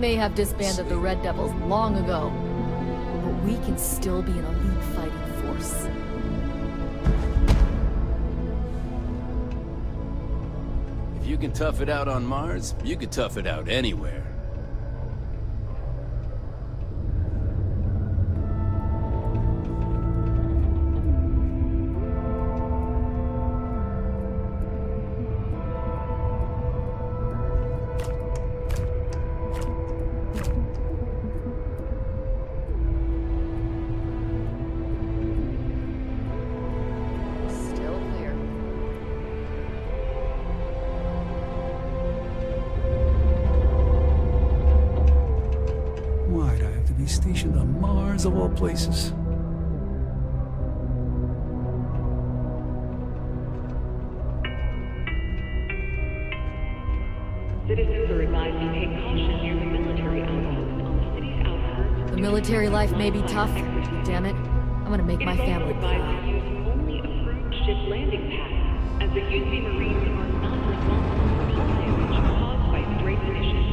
may have disbanded the Red Devils long ago, but we can still be an elite fighting force. If you can tough it out on Mars, you can tough it out anywhere. Stationed on Mars of all places. Citizens are advised to take caution near the military outpost on the city's outskirts. The military life may be tough, but damn it, I'm gonna make my family proud. It is also advised to use only approved ship landing pads, as the UC Marines are not responsible for hull damage caused by stray munitions.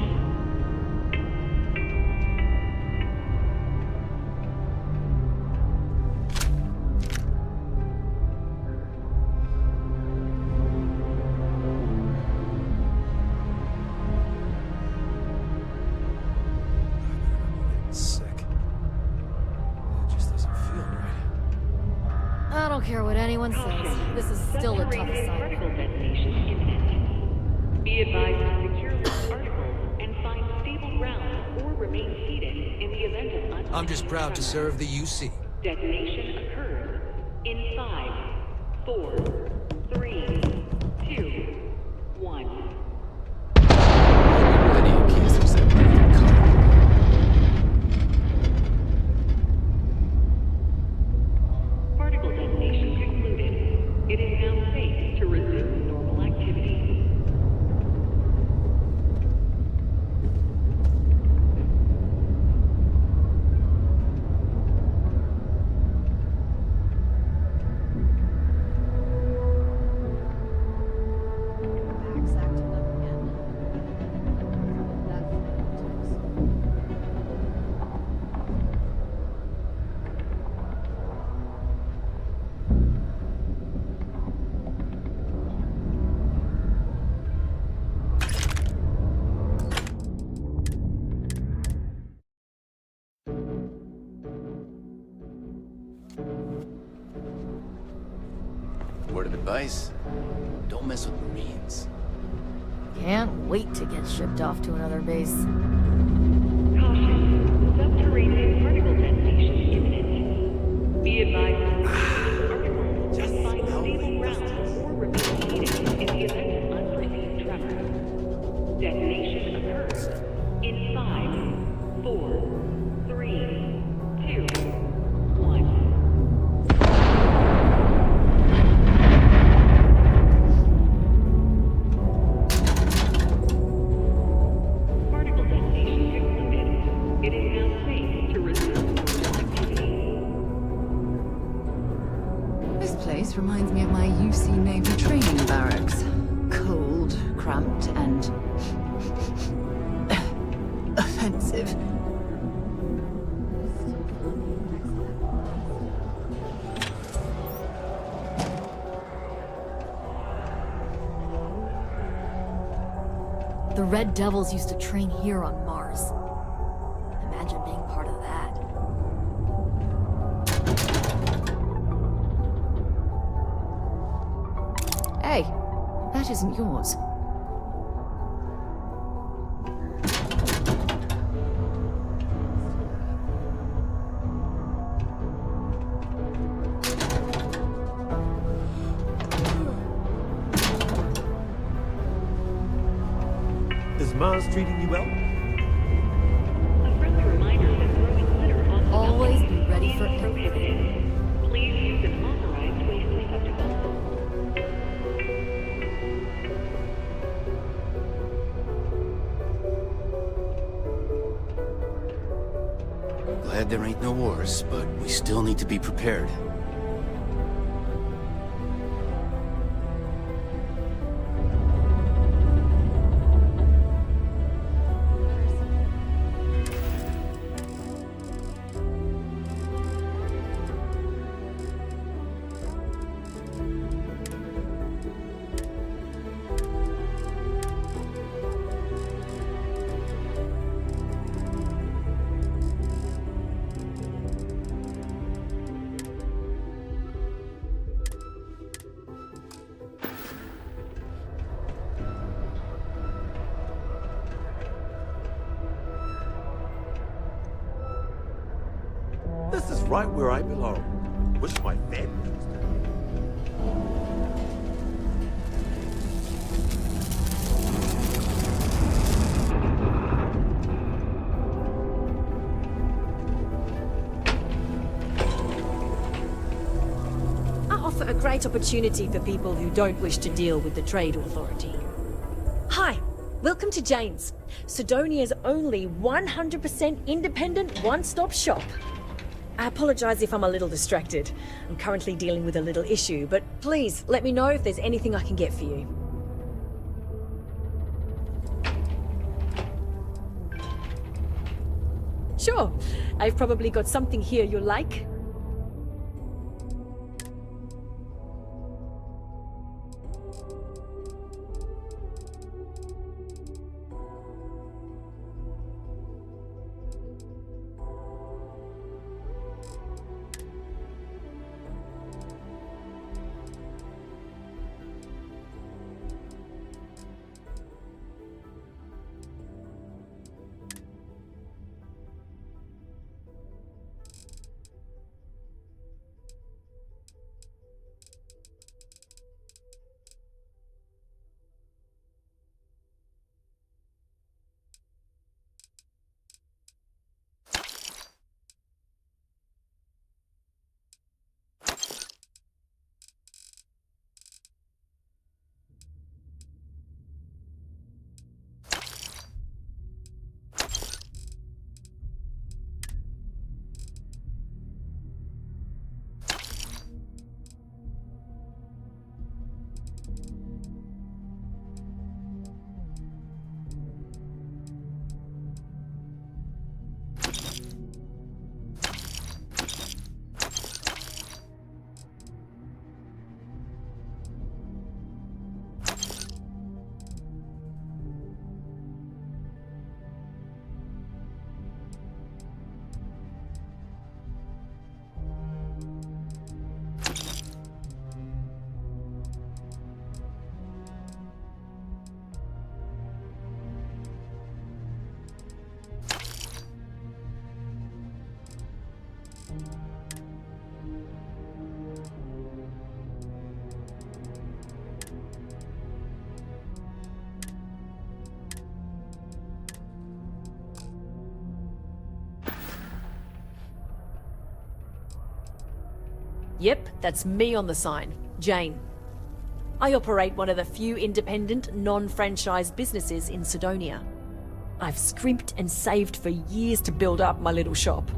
I don't care what anyone says. This is still a tough assignment. Particle detonation imminent. Be advised to secure loose articles and find stable ground or remain seated in the event of I'm just proud to serve the UC. Detonation occurs in 5, 4, 3, 2, 1. Ready in case there's that random car. Particle detonation concluded. It is now safe to resume normal activity. Word of advice, don't mess with Marines. Can't wait to get shipped off to another base. Caution. Subterranean particle detonation imminent. Be advised to secure articles and find stable ground or remain seated in the event of unforeseen tremor. Detonation occurs in 5, 4, 3, 2, 1. Particle detonation concluded. It is now safe to resume normal activity. This place reminds me of my UC Navy training barracks. Cold, cramped, and offensive. The Red Devils used to train here on Mars. Imagine being part of that. Hey, that isn't yours. Is Mars treating you well? A friendly reminder that throwing litter on the Always balcony be ready is for prohibited. Please use an authorized waste receptacle. Glad there ain't no wars, but we still need to be prepared. This is right where I belong. Wish my family was there. I offer a great opportunity for people who don't wish to deal with the trade authority. Hi, welcome to Jane's, Sidonia's only 100% independent one-stop shop. I apologize if I'm a little distracted. I'm currently dealing with a little issue, but please let me know if there's anything I can get for you. Sure, I've probably got something here you'll like. Yep, that's me on the sign, Jane. I operate one of the few independent, non-franchised businesses in Sidonia. I've scrimped and saved for years to build up my little shop.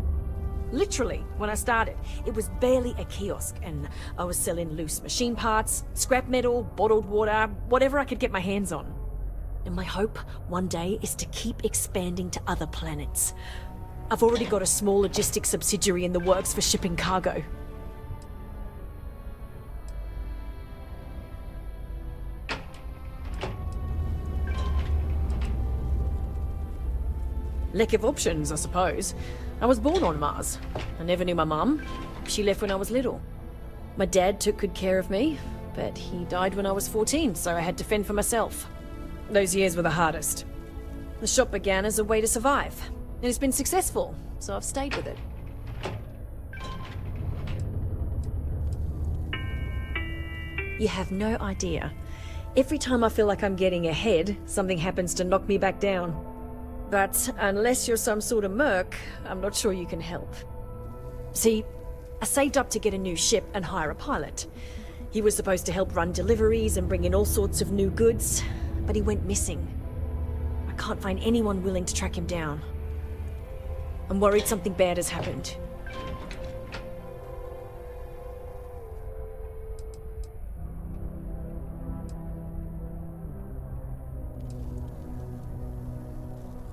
Literally, when I started, it was barely a kiosk, and I was selling loose machine parts, scrap metal, bottled water, whatever I could get my hands on. And my hope one day is to keep expanding to other planets. I've already got a small logistics subsidiary in the works for shipping cargo. Lack of options, I suppose. I was born on Mars. I never knew my mum. She left when I was little. My dad took good care of me, but he died when I was 14, so I had to fend for myself. Those years were the hardest. The shop began as a way to survive, and it's been successful, so I've stayed with it. You have no idea. Every time I feel like I'm getting ahead, something happens to knock me back down. But unless you're some sort of merc, I'm not sure you can help. See, I saved up to get a new ship and hire a pilot. He was supposed to help run deliveries and bring in all sorts of new goods, but he went missing. I can't find anyone willing to track him down. I'm worried something bad has happened.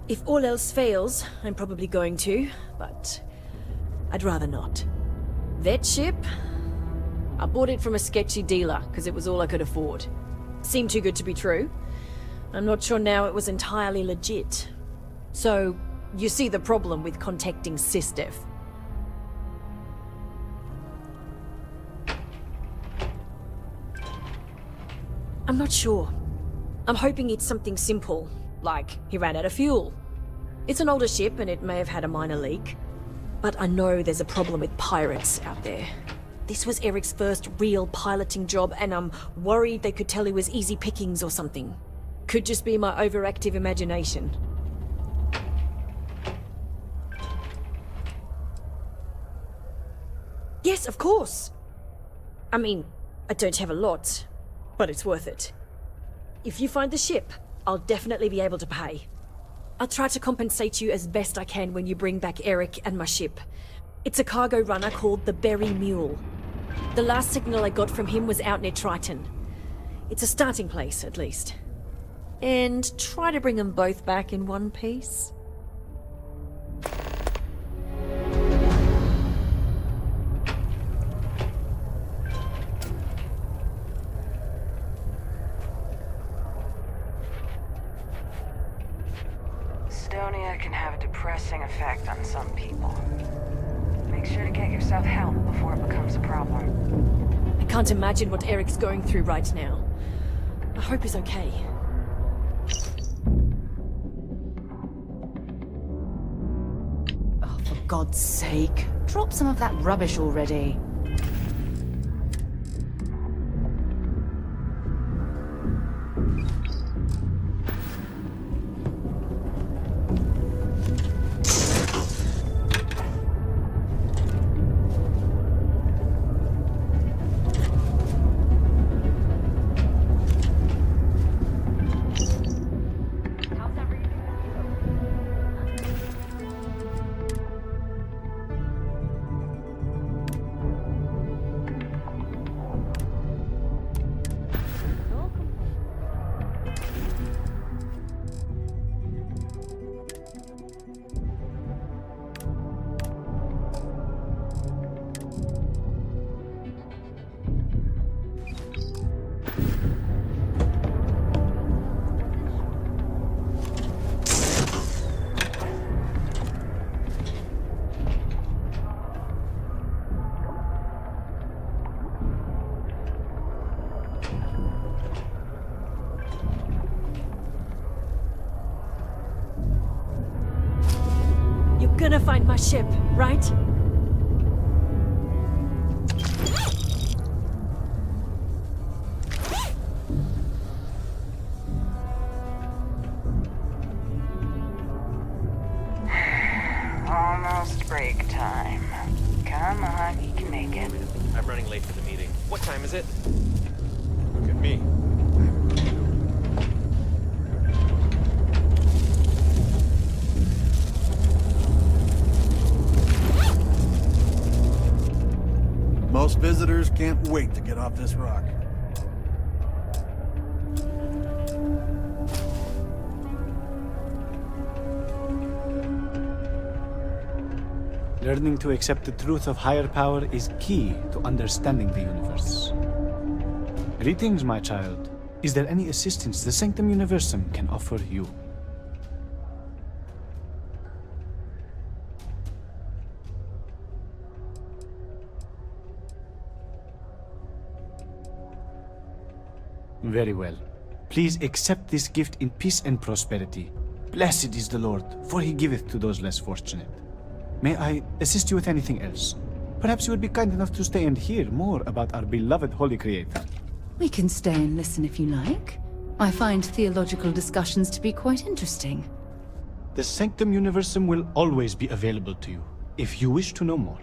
If all else fails, I'm probably going to, but I'd rather not. That ship? I bought it from a sketchy dealer, because it was all I could afford. Seemed too good to be true. I'm not sure now it was entirely legit. So, you see the problem with contacting SysDev. I'm not sure. I'm hoping it's something simple, like he ran out of fuel. It's an older ship and it may have had a minor leak. But I know there's a problem with pirates out there. This was Eric's first real piloting job, and I'm worried they could tell he was easy pickings or something. Could just be my overactive imagination. Yes, of course. I mean, I don't have a lot, but it's worth it. If you find the ship, I'll definitely be able to pay. I'll try to compensate you as best I can when you bring back Eric and my ship. It's a cargo runner called the Berry Mule. The last signal I got from him was out near Triton. It's a starting place, at least. And try to bring them both back in one piece. Estonia can have a depressing effect on some people. Make sure to get yourself help before it becomes a problem. I can't imagine what Eric's going through right now. I hope he's okay. Oh, for God's sake. Drop some of that rubbish already. Gonna find my ship, right? Almost break time. Come on, you can make it. I'm running late for the meeting. What time is it? Look at me. Most visitors can't wait to get off this rock. Learning to accept the truth of higher power is key to understanding the universe. Greetings, my child. Is there any assistance the Sanctum Universum can offer you? Very well. Please accept this gift in peace and prosperity. Blessed is the Lord, for he giveth to those less fortunate. May I assist you with anything else? Perhaps you would be kind enough to stay and hear more about our beloved Holy Creator. We can stay and listen if you like. I find theological discussions to be quite interesting. The Sanctum Universum will always be available to you, if you wish to know more.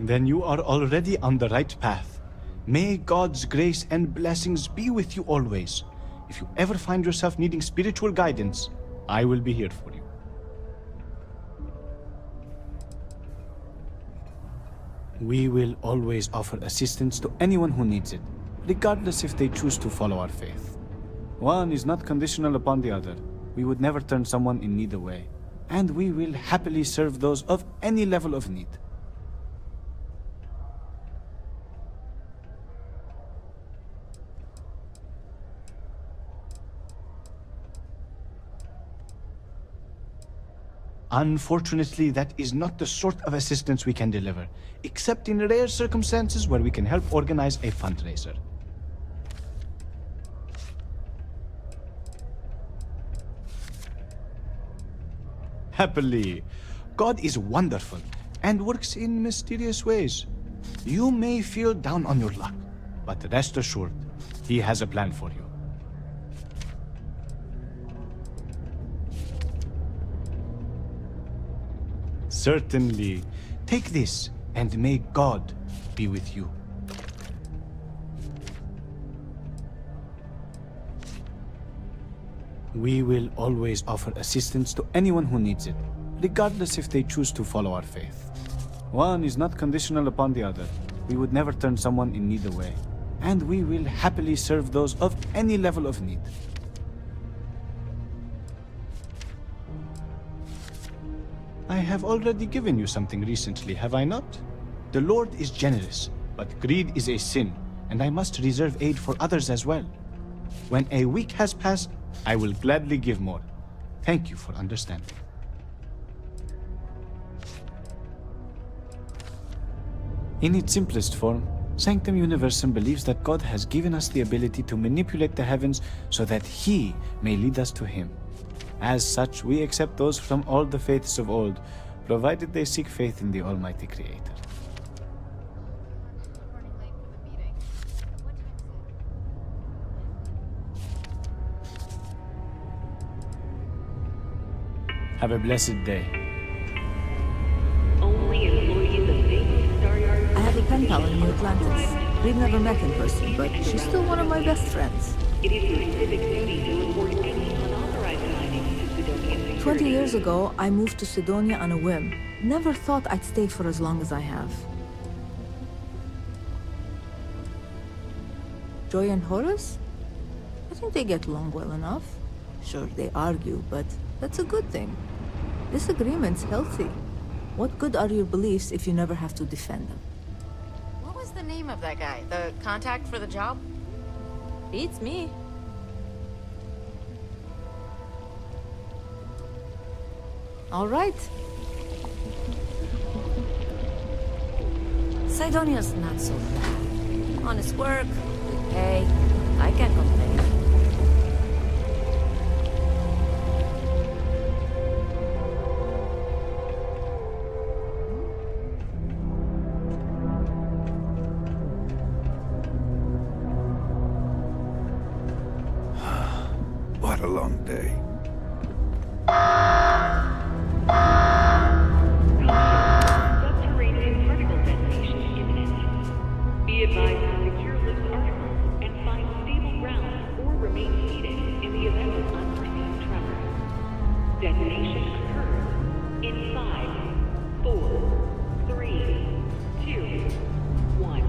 Then you are already on the right path. May God's grace and blessings be with you always. If you ever find yourself needing spiritual guidance, I will be here for you. We will always offer assistance to anyone who needs it, regardless if they choose to follow our faith. One is not conditional upon the other. We would never turn someone in need away, and we will happily serve those of any level of need. Unfortunately, that is not the sort of assistance we can deliver, except in rare circumstances where we can help organize a fundraiser. Happily, God is wonderful and works in mysterious ways. You may feel down on your luck, but rest assured, He has a plan for you. Certainly. Take this, and may God be with you. We will always offer assistance to anyone who needs it, regardless if they choose to follow our faith. One is not conditional upon the other. We would never turn someone in need away, and we will happily serve those of any level of need. I have already given you something recently, have I not? The Lord is generous, but greed is a sin, and I must reserve aid for others as well. When a week has passed, I will gladly give more. Thank you for understanding. In its simplest form, Sanctum Universum believes that God has given us the ability to manipulate the heavens so that He may lead us to Him. As such, we accept those from all the faiths of old, provided they seek faith in the Almighty Creator. Have a blessed day. Only employees of big star yard. I have a pen pal in New Atlantis. We've never met in person, but she's still one of my best friends. It is your civic duty to report any unauthorized findings to Sidonia Security. 20 years ago, I moved to Sidonia on a whim. Never thought I'd stay for as long as I have. Joy and Horus? I think they get along well enough. Sure, they argue, but that's a good thing. Disagreement's healthy. What good are your beliefs if you never have to defend them? What was the name of that guy? The contact for the job? Beats me. All right. Sidonia's not so bad. Honest work, good pay. I can't complain. What a long day. Subterranean particle detonation imminent. Be advised to secure loose articles and find stable ground or remain seated in the event of unforeseen tremor. Detonation occurs in 5, 4, 3, 2, 1.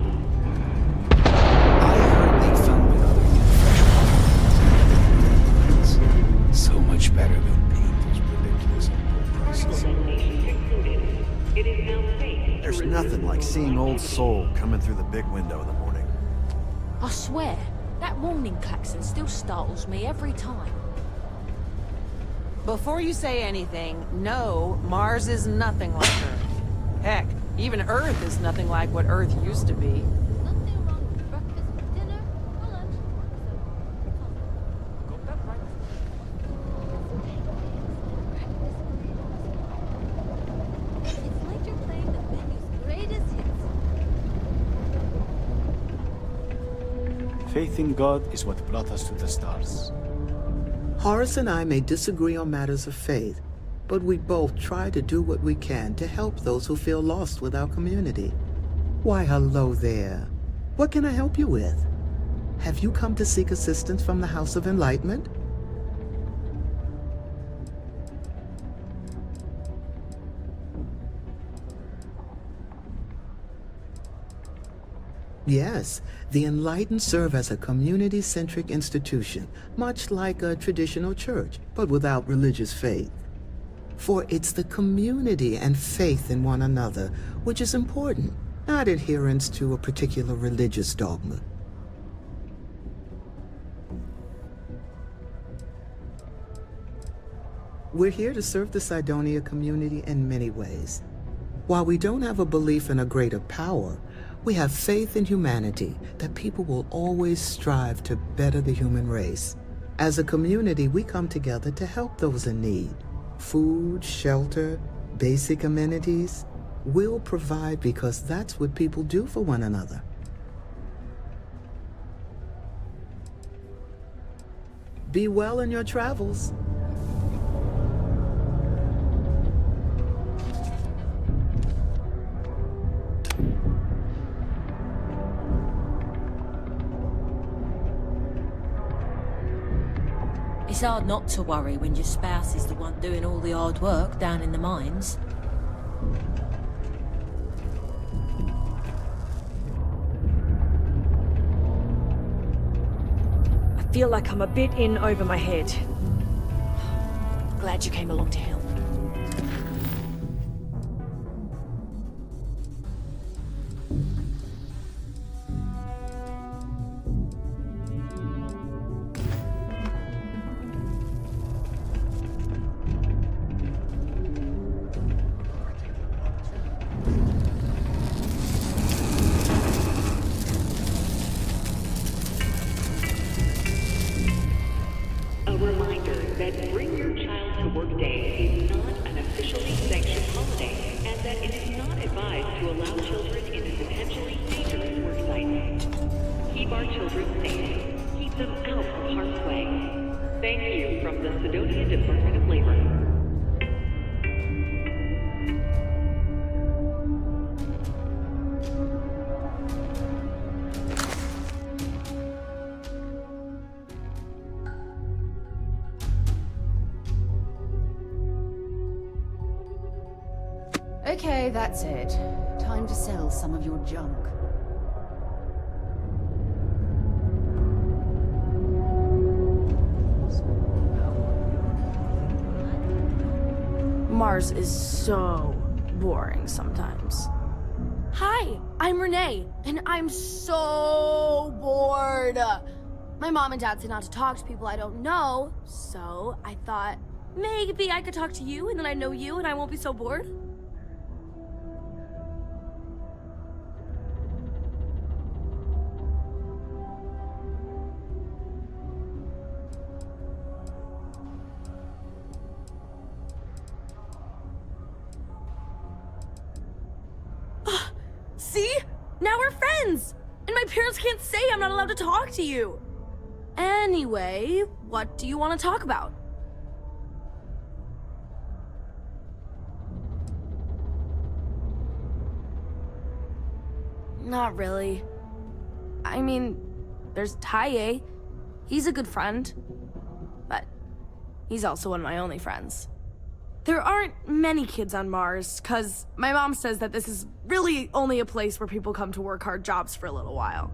I heard they found another freshwater. So much better than paying those ridiculous import Particle prices. detonation concluded. It is now safe. There's nothing like seeing old soul coming through the big window in the morning. I swear, that warning klaxon still startles me every time. Before you say anything, no, Mars is nothing like Earth. Heck, even Earth is nothing like what Earth used to be. Nothing wrong with breakfast, dinner, or lunch. It's like you're playing the venue's greatest hits. Faith in God is what brought us to the stars. Horace and I may disagree on matters of faith, but we both try to do what we can to help those who feel lost with our community. Why, hello there. What can I help you with? Have you come to seek assistance from the House of Enlightenment? Yes, the Enlightened serve as a community-centric institution, much like a traditional church, but without religious faith. For it's the community and faith in one another which is important, not adherence to a particular religious dogma. We're here to serve the Cydonia community in many ways. While we don't have a belief in a greater power, we have faith in humanity that people will always strive to better the human race. As a community, we come together to help those in need. Food, shelter, basic amenities. We'll provide because that's what people do for one another. Be well in your travels. It's hard not to worry when your spouse is the one doing all the hard work down in the mines. I feel like I'm a bit in over my head. Glad you came along to help. A reminder that Bring Your Child to Work Day is not an officially sanctioned holiday, and that it is not advised to allow children into potentially dangerous work sites. Keep our children safe. Keep them out of harm's way. Thank you from the Cydonia Department of Labor. Okay, that's it. Time to sell some of your junk. Mars is so boring sometimes. Hi, I'm Renee, and I'm so bored. My mom and dad say not to talk to people I don't know, so I thought maybe I could talk to you, and then I know you, and I won't be so bored. See? Now we're friends! And my parents can't say I'm not allowed to talk to you! Anyway, what do you want to talk about? Not really. I mean, there's Taye. He's a good friend. But he's also one of my only friends. There aren't many kids on Mars, cause my mom says that this is really only a place where people come to work hard jobs for a little while.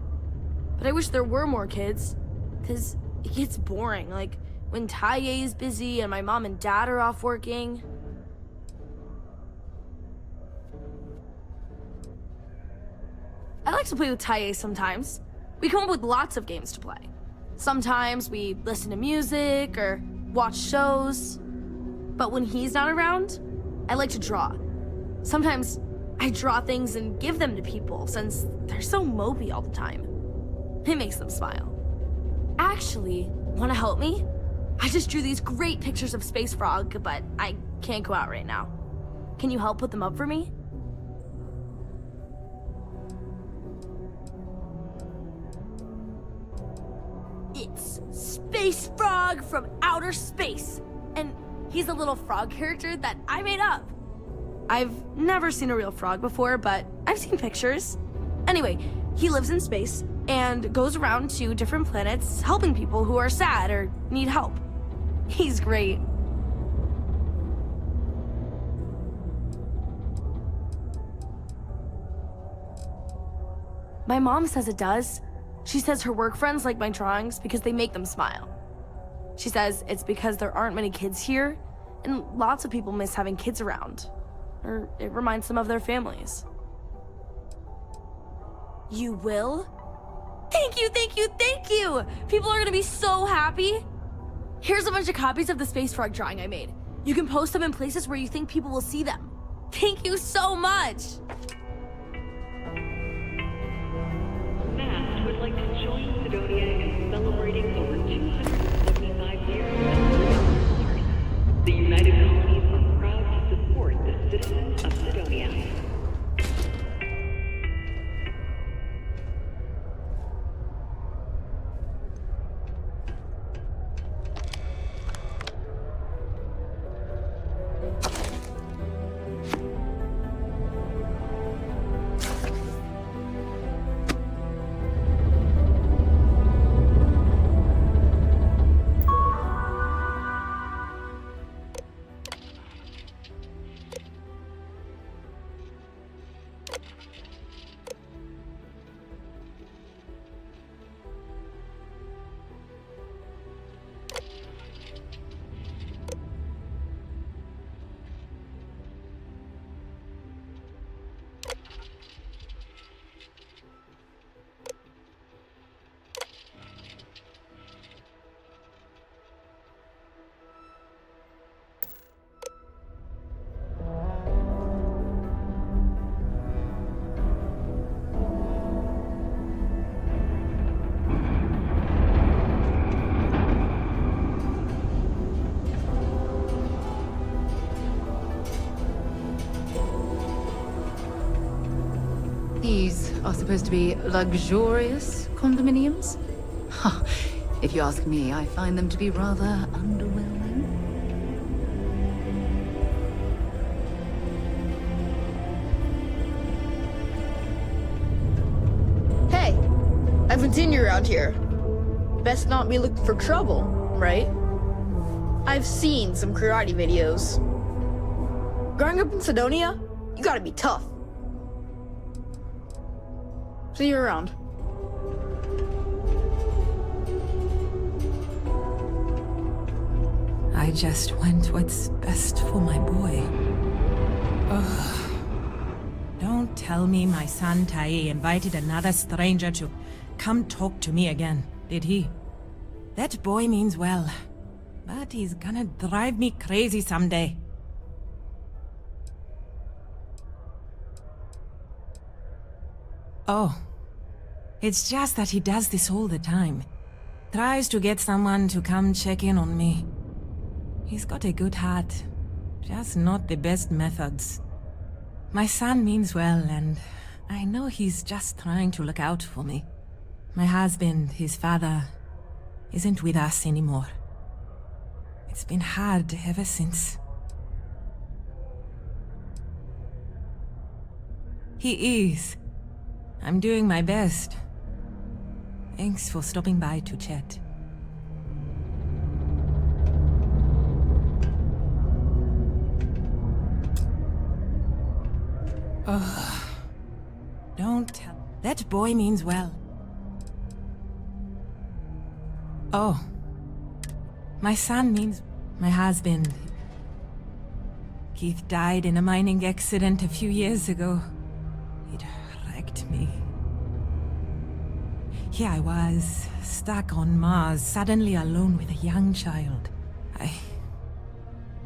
But I wish there were more kids, cause it gets boring, like when Taye is busy and my mom and dad are off working. I like to play with Taye sometimes. We come up with lots of games to play. Sometimes we listen to music or watch shows. But when he's not around, I like to draw. Sometimes I draw things and give them to people since they're so mopey all the time. It makes them smile. Actually, wanna help me? I just drew these great pictures of Space Frog, but I can't go out right now. Can you help put them up for me? It's Space Frog from outer space, and he's a little frog character that I made up. I've never seen a real frog before, but I've seen pictures. Anyway, he lives in space and goes around to different planets helping people who are sad or need help. He's great. My mom says it does. She says her work friends like my drawings because they make them smile. She says it's because there aren't many kids here, and lots of people miss having kids around. Or it reminds them of their families. You will? Thank you, thank you, thank you! People are gonna be so happy! Here's a bunch of copies of the Space Frog drawing I made. You can post them in places where you think people will see them. Thank you so much! Matt would like to join Sidonia in celebrating over 275 years of freedom. The United Colonies are proud to support the citizens of Sidonia. These are supposed to be luxurious condominiums? Huh. If you ask me, I find them to be rather underwhelming. Hey, I haven't seen you around here. Best not be looking for trouble, right? I've seen some karate videos. Growing up in Sidonia, you gotta be tough. See you around. I just want what's best for my boy. Ugh. Don't tell me my son Tai invited another stranger to come talk to me again, did he? That boy means well, but he's gonna drive me crazy someday. Oh. It's just that he does this all the time. Tries to get someone to come check in on me. He's got a good heart, just not the best methods. My son means well, and I know he's just trying to look out for me. My husband, his father, isn't with us anymore. It's been hard ever since. He is. I'm doing my best. Thanks for stopping by to chat. Ugh. Don't tell. That boy means well. Oh. My son means... My husband... Keith died in a mining accident a few years ago. It wrecked me. Here I was, stuck on Mars, suddenly alone with a young child. I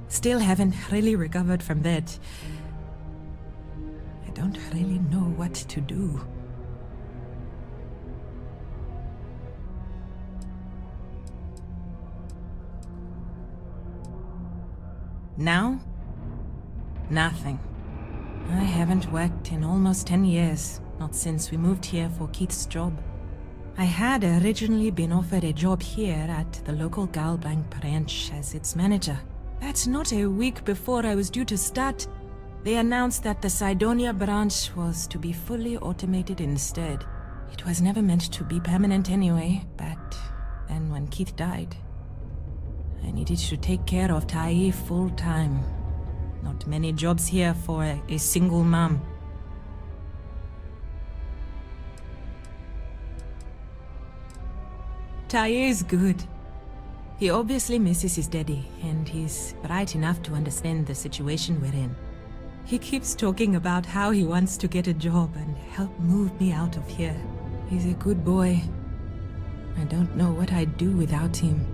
still haven't really recovered from that. I don't really know what to do. Now? Nothing. I haven't worked in almost 10 years, not since we moved here for Keith's job. I had originally been offered a job here at the local Galbank branch as its manager. But not a week before I was due to start, they announced that the Sidonia branch was to be fully automated instead. It was never meant to be permanent anyway, but then when Keith died, I needed to take care of Tai full-time. Not many jobs here for a single mom. Tai is good. He obviously misses his daddy, and he's bright enough to understand the situation we're in. He keeps talking about how he wants to get a job and help move me out of here. He's a good boy. I don't know what I'd do without him.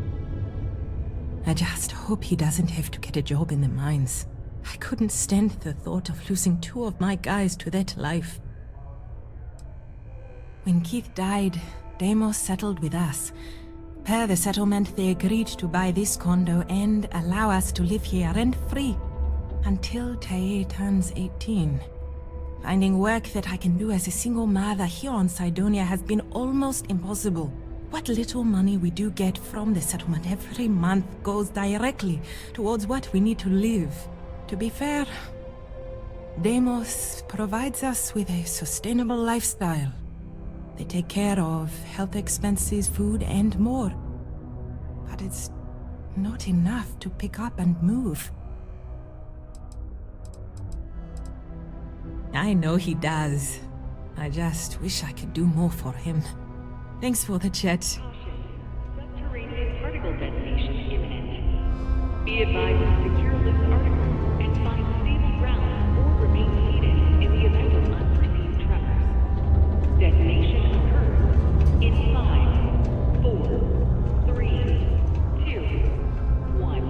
I just hope he doesn't have to get a job in the mines. I couldn't stand the thought of losing 2 of my guys to that life. When Keith died, Deimos settled with us. Per the settlement, they agreed to buy this condo and allow us to live here rent-free until Tae turns 18. Finding work that I can do as a single mother here on Cydonia has been almost impossible. What little money we do get from the settlement every month goes directly towards what we need to live. To be fair, Deimos provides us with a sustainable lifestyle. They take care of health expenses, food, and more. But it's not enough to pick up and move. I know he does. I just wish I could do more for him. Thanks for the chat. Subterranean particle detonation imminent. Be advised to secure loose articles and find stable ground or remain seated in the event of unforeseen tremors. Detonation occurs in 5, 4, 3, 2, 1.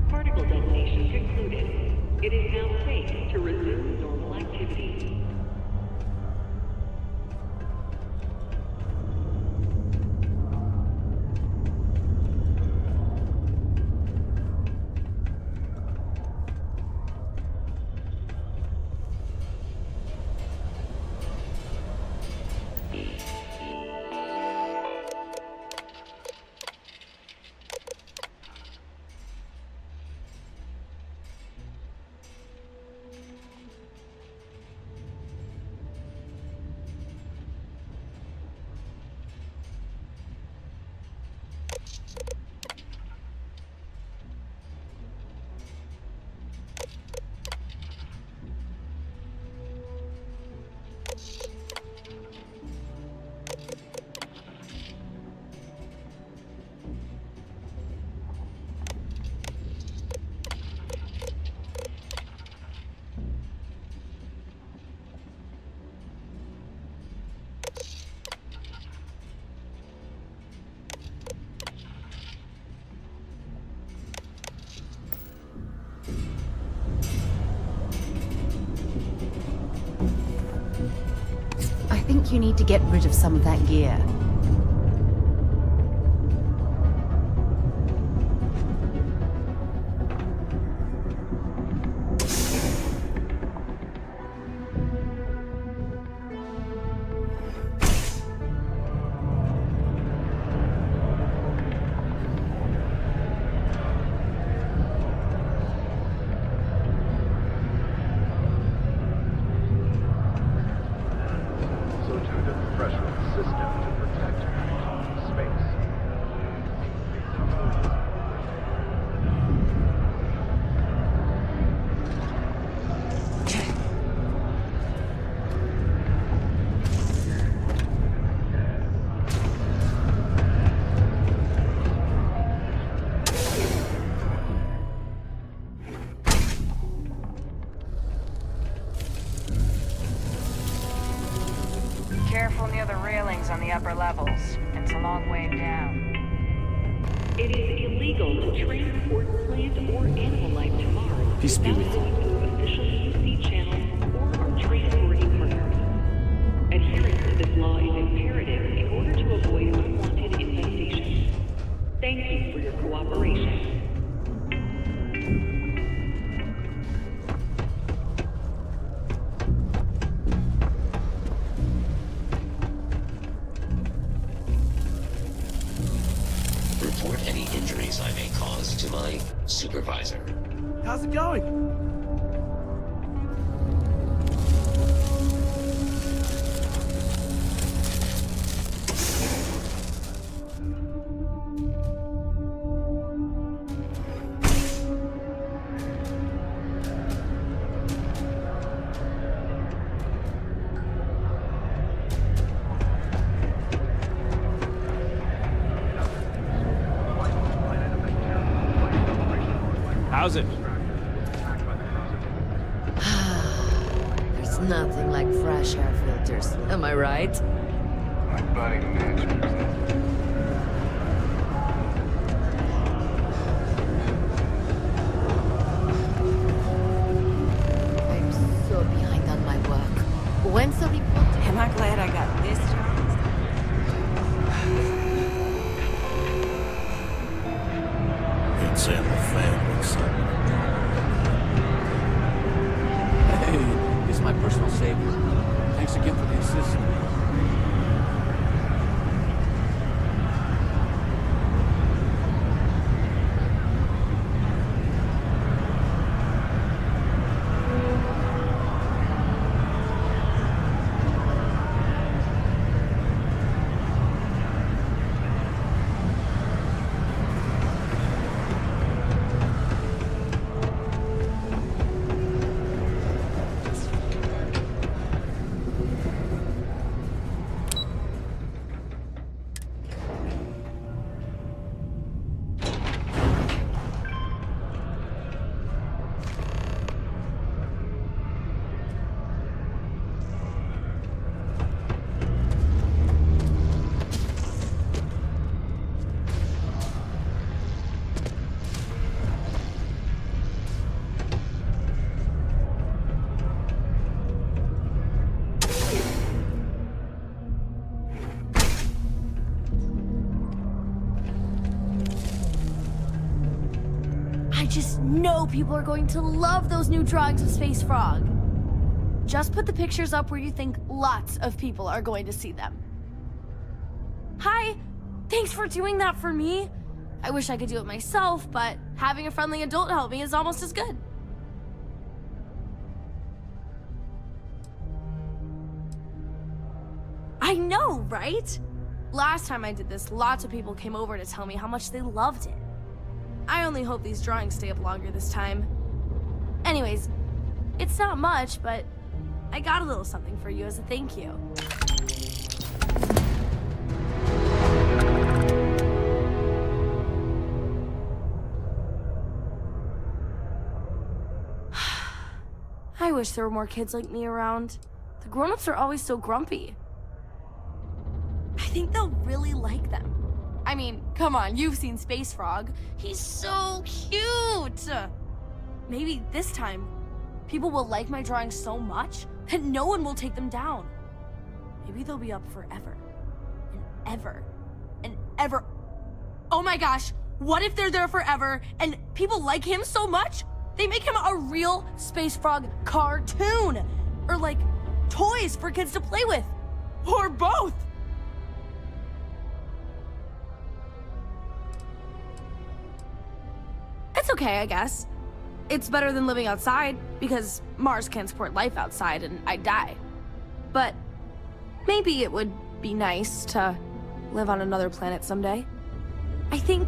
Particle detonation concluded. It is now safe to resume normal activity. I think you need to get rid of some of that gear. Careful near the railings on the upper levels. It's a long way down. It is illegal to transport plant or animal life to Mars. Peace be with you. Official UC channels or our transporting partners. Adherence to this law is imperative in order to avoid unwanted infestations. Thank you for your cooperation. Report any injuries I may cause to my supervisor. How's it going? How's it? There's Nothing like fresh air filters, am I right? My buddy mentioned that. I'm so behind on my work. When's the report? Am I glad I got this job? Ain't Sam the family, son. Hey, he's my personal savior. Thanks again for the assist. I just know people are going to love those new drawings of Space Frog. Just put the pictures up where you think lots of people are going to see them. Hi, thanks for doing that for me. I wish I could do it myself, but having a friendly adult help me is almost as good. I know, right? Last time I did this, lots of people came over to tell me how much they loved it. I only hope these drawings stay up longer this time. Anyways, it's not much, but I got a little something for you as a thank you. I wish there were more kids like me around. The grown-ups are always so grumpy. I think they'll really like them. I mean, come on, you've seen Space Frog. He's so cute! Maybe this time, people will like my drawings so much that no one will take them down. Maybe they'll be up forever. And ever. And ever. Oh my gosh, what if they're there forever and people like him so much, they make him a real Space Frog cartoon? Or like, toys for kids to play with. Or both! It's okay, I guess. It's better than living outside, because Mars can't support life outside and I'd die. But maybe it would be nice to live on another planet someday. I think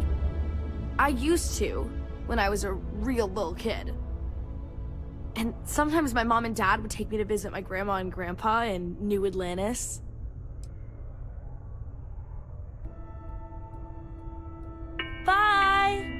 I used to when I was a real little kid. And sometimes my mom and dad would take me to visit my grandma and grandpa in New Atlantis. Bye!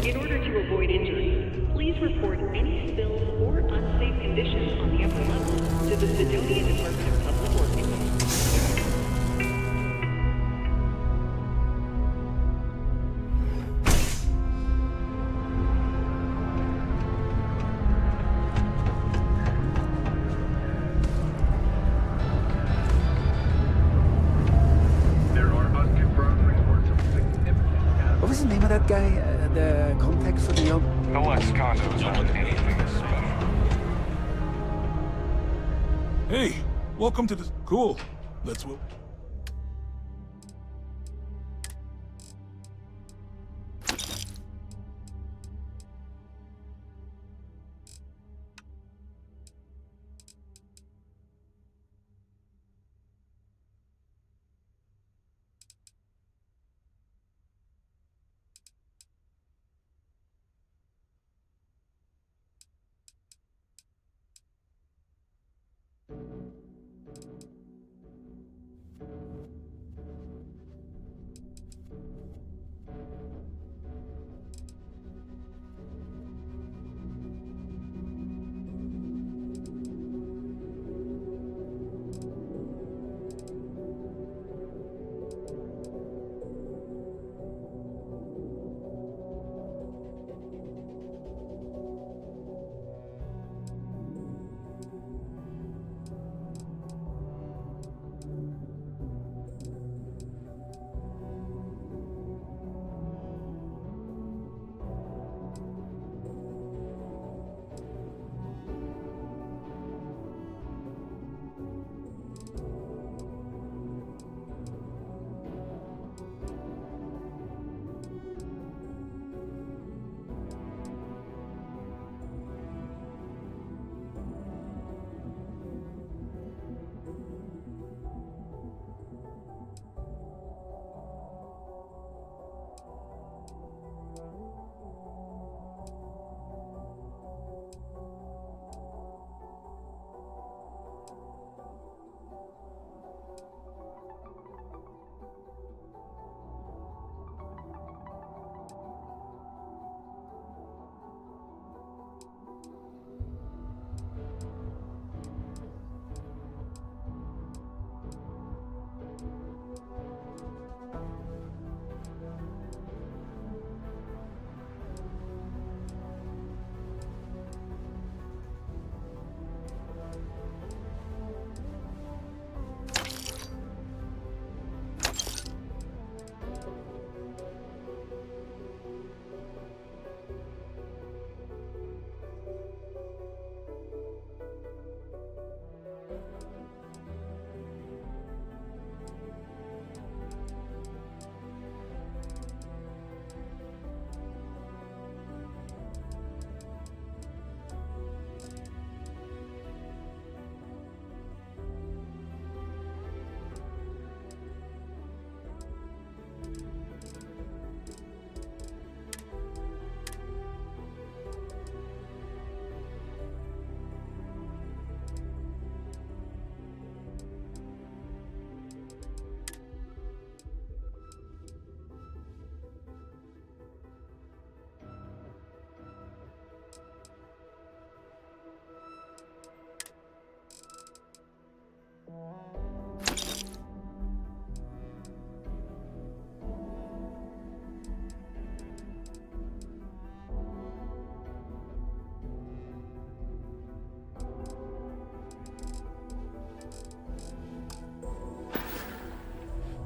In order to avoid injury, please report any spills or unsafe conditions on the upper level to the Sidonia Department of Public Works. What was the name of that guy? The contact for the young? The lexicon knows about anything is special. Hey, welcome to the... Cool. Let's...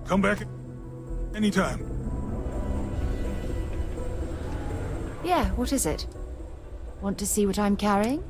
Come back anytime. Yeah, what is it? Want to see what I'm carrying?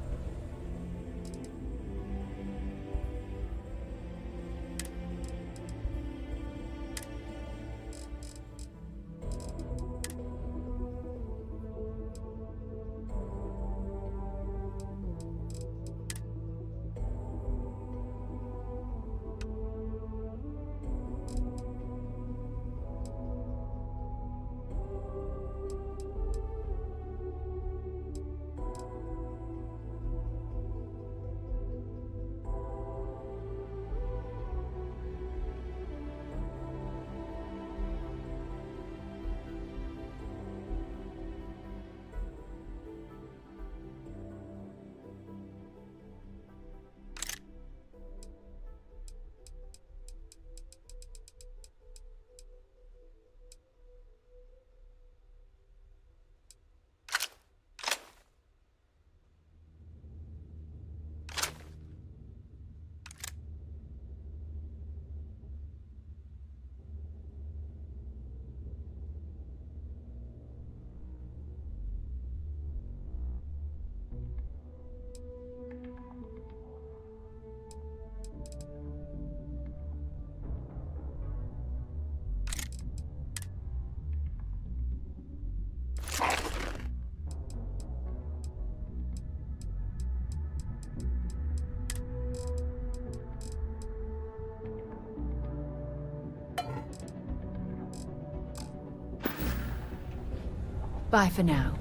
Bye for now.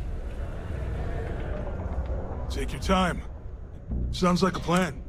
Take your time. Sounds like a plan.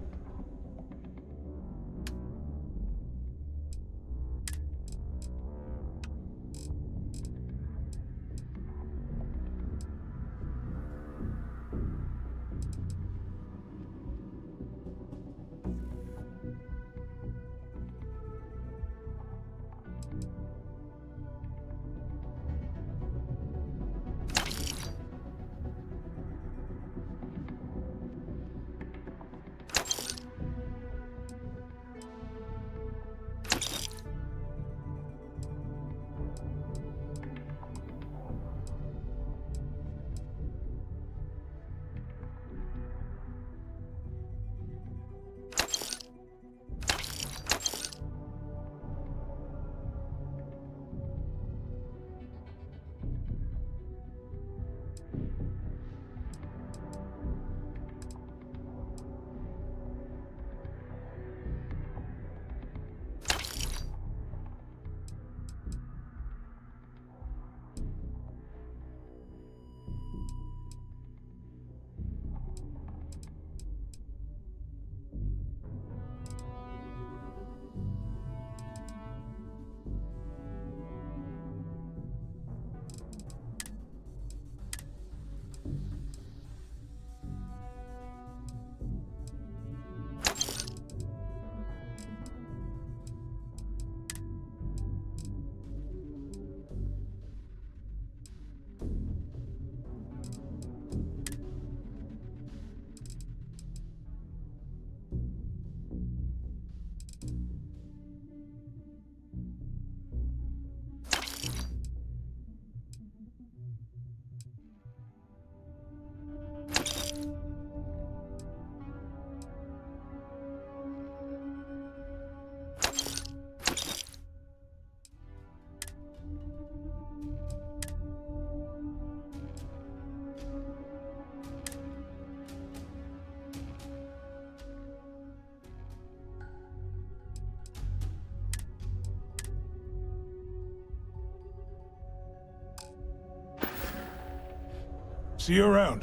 See you around.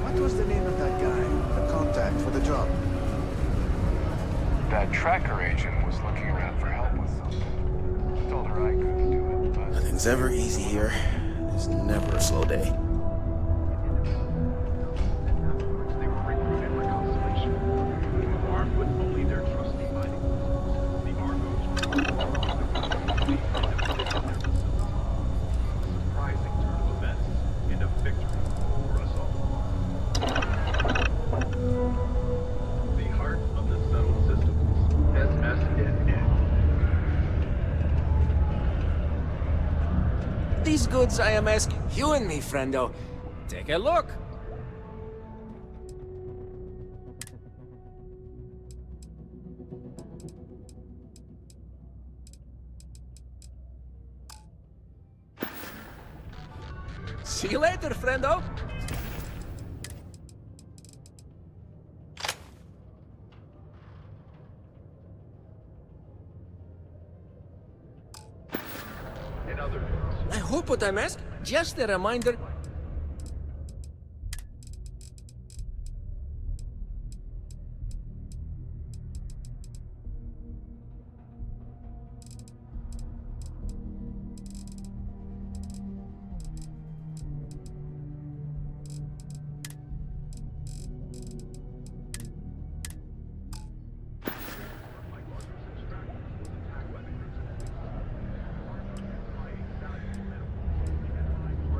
What was the name of that guy? The contact for the job? That tracker agent was looking around for help with something. Told her I couldn't do it, but... Nothing's ever easy here. There's never a slow day. Armed with only their trusty mining tools, the Argos... these goods I am asking you and me, friendo. Take a look. See you later, friendo. I hope what I'm asking. Just a reminder.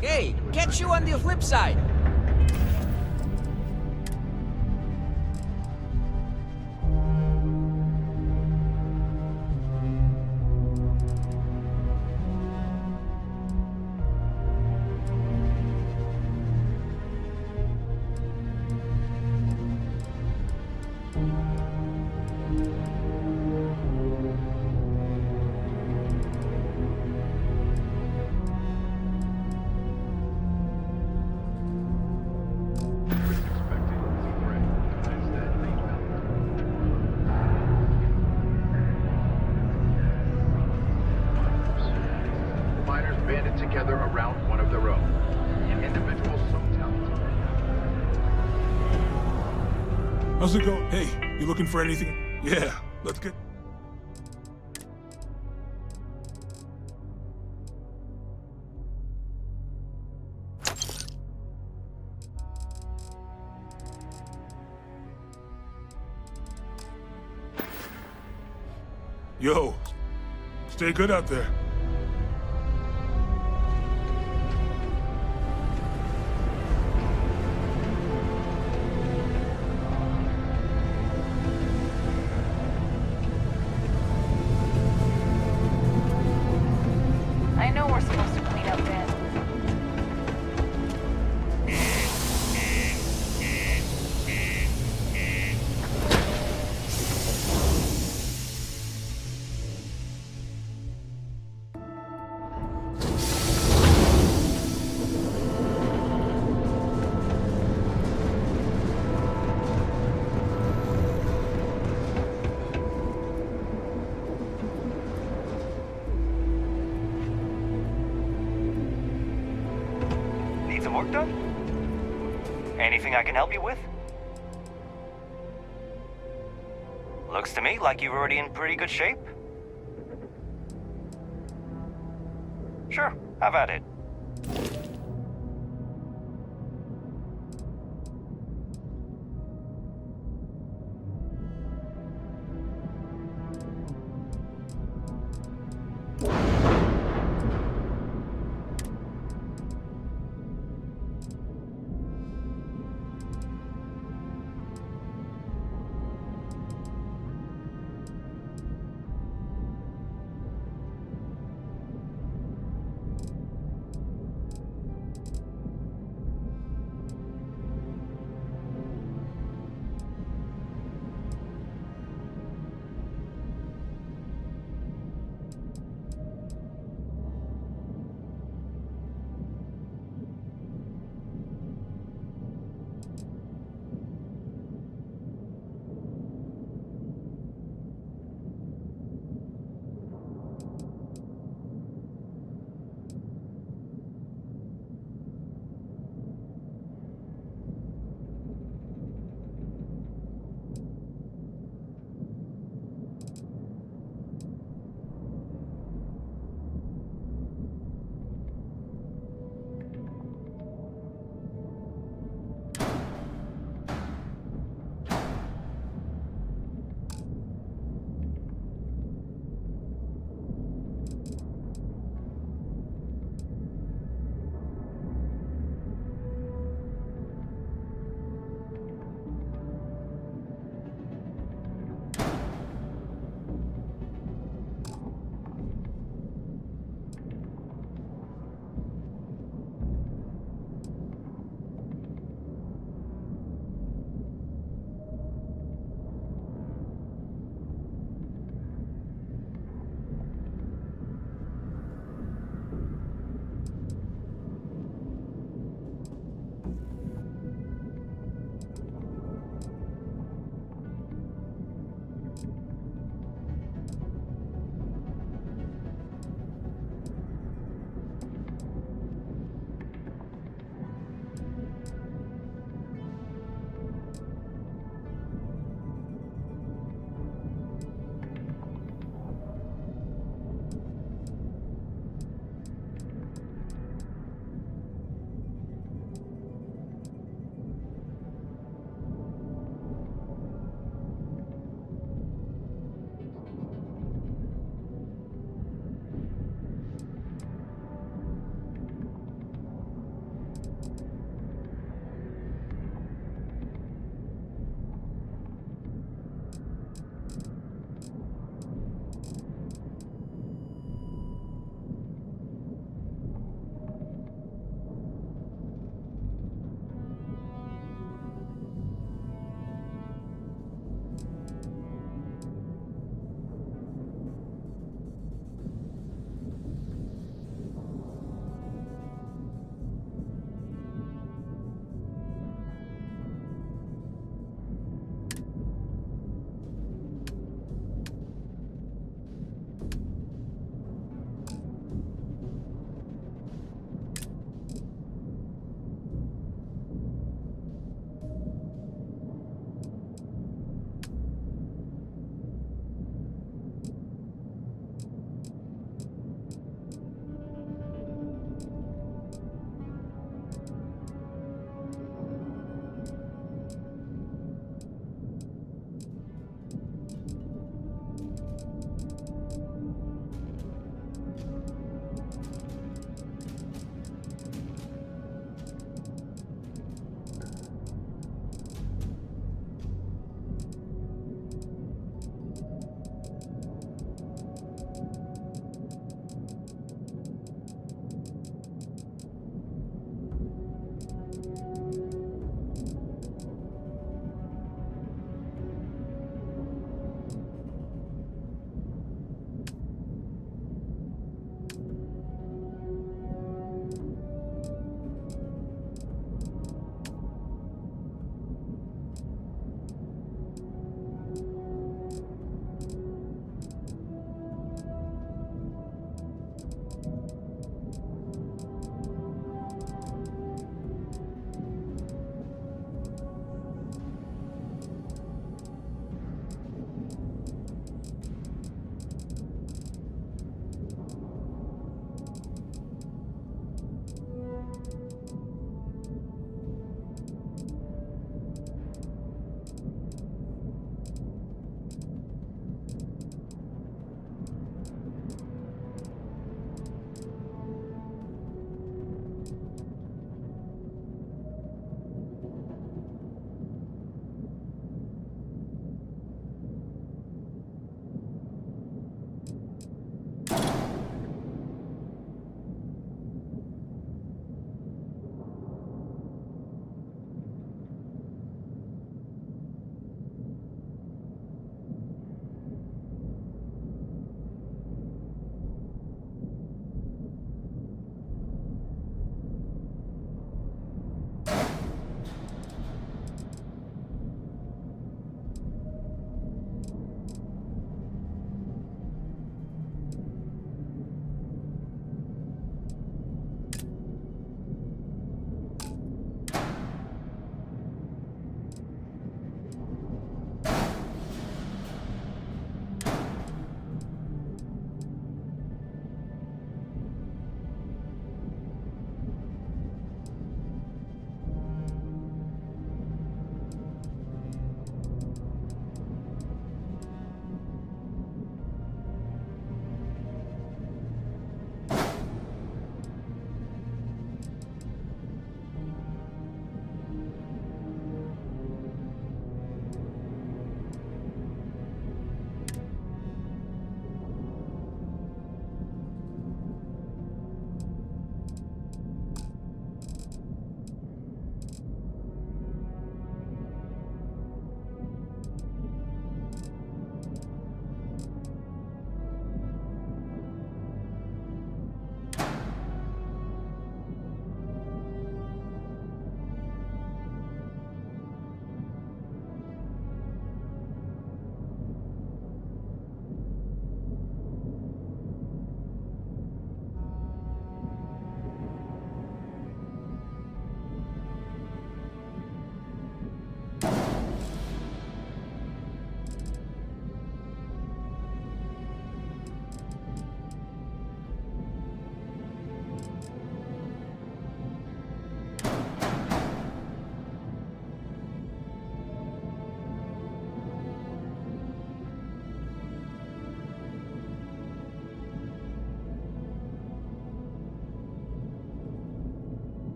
Hey, catch you on the flip side. Together around one of their own. Individuals so talented. How's it going? Hey, you looking for anything? Yeah, let's get... Yo, stay good out there. I know we're supposed to clean up then. Need some work done? Anything I can help you with? Looks to me like you're already in pretty good shape. Sure, have at it.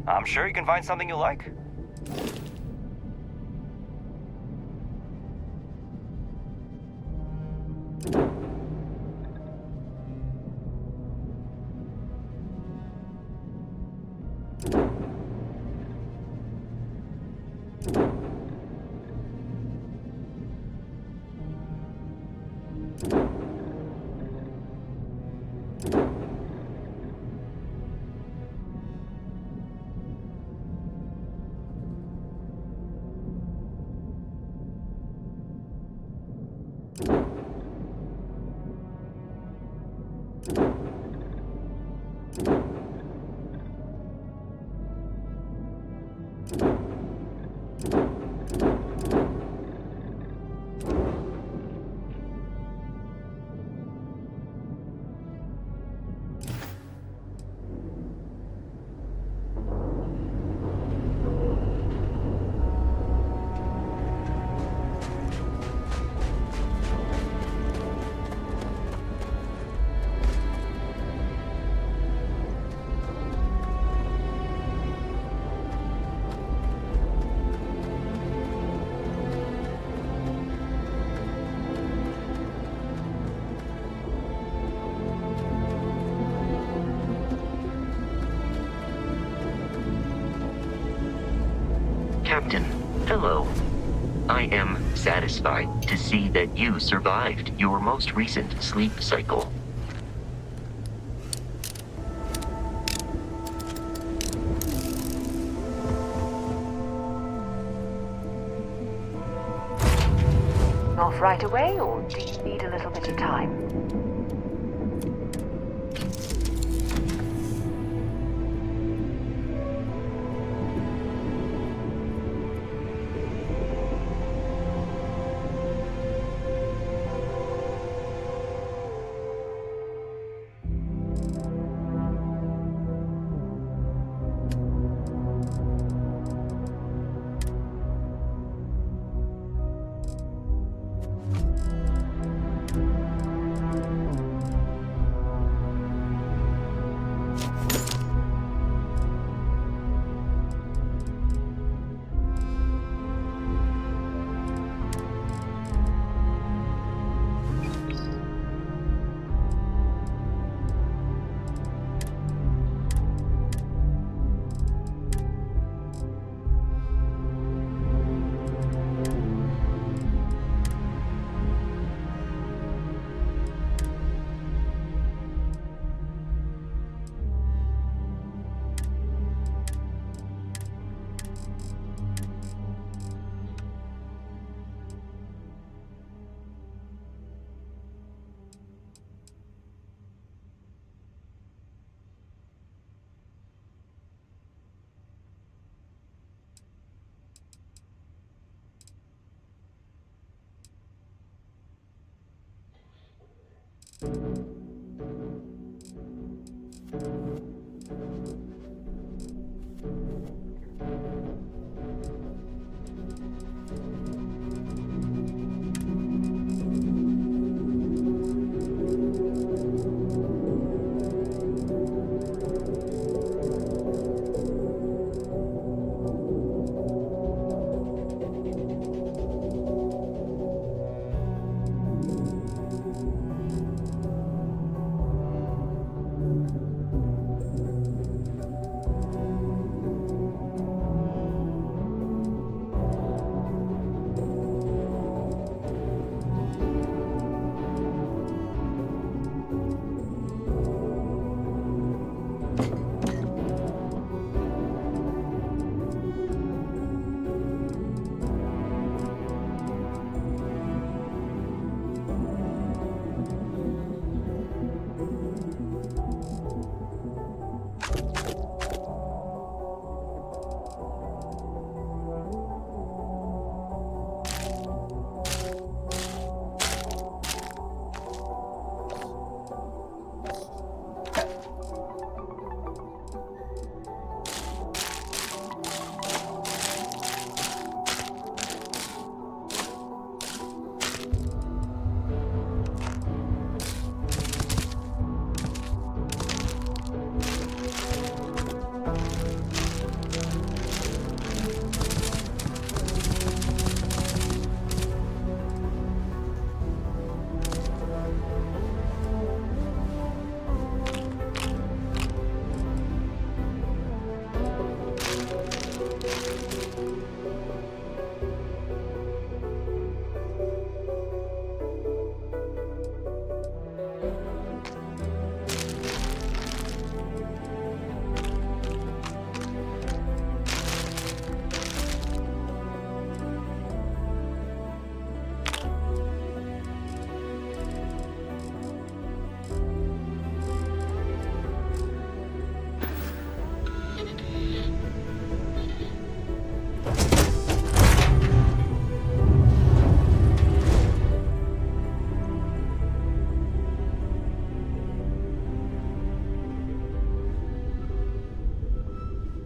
I'm sure you can find something you like. Captain, hello. I am satisfied to see that you survived your most recent sleep cycle. Off right away, or do you need a little bit of time?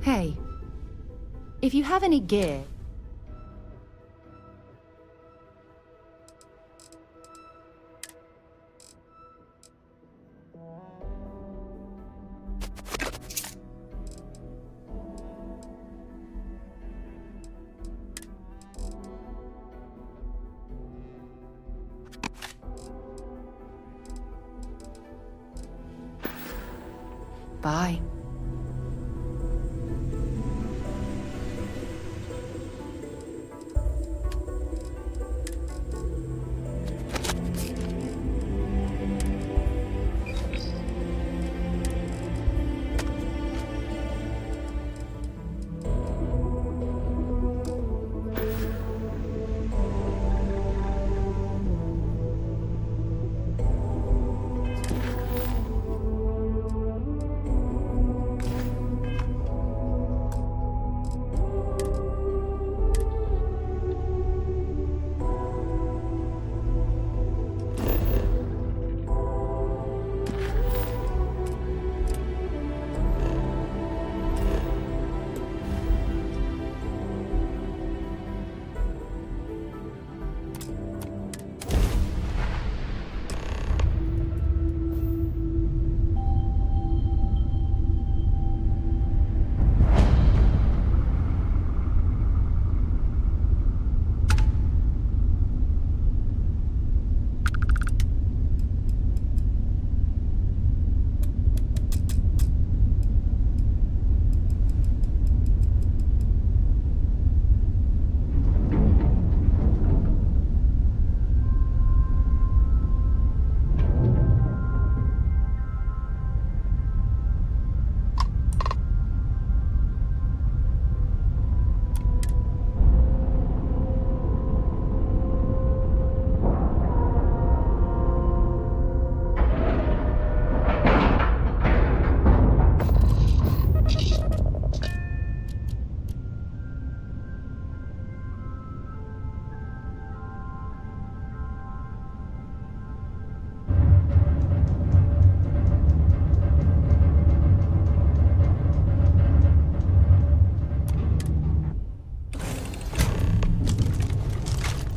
Hey, if you have any gear... Bye.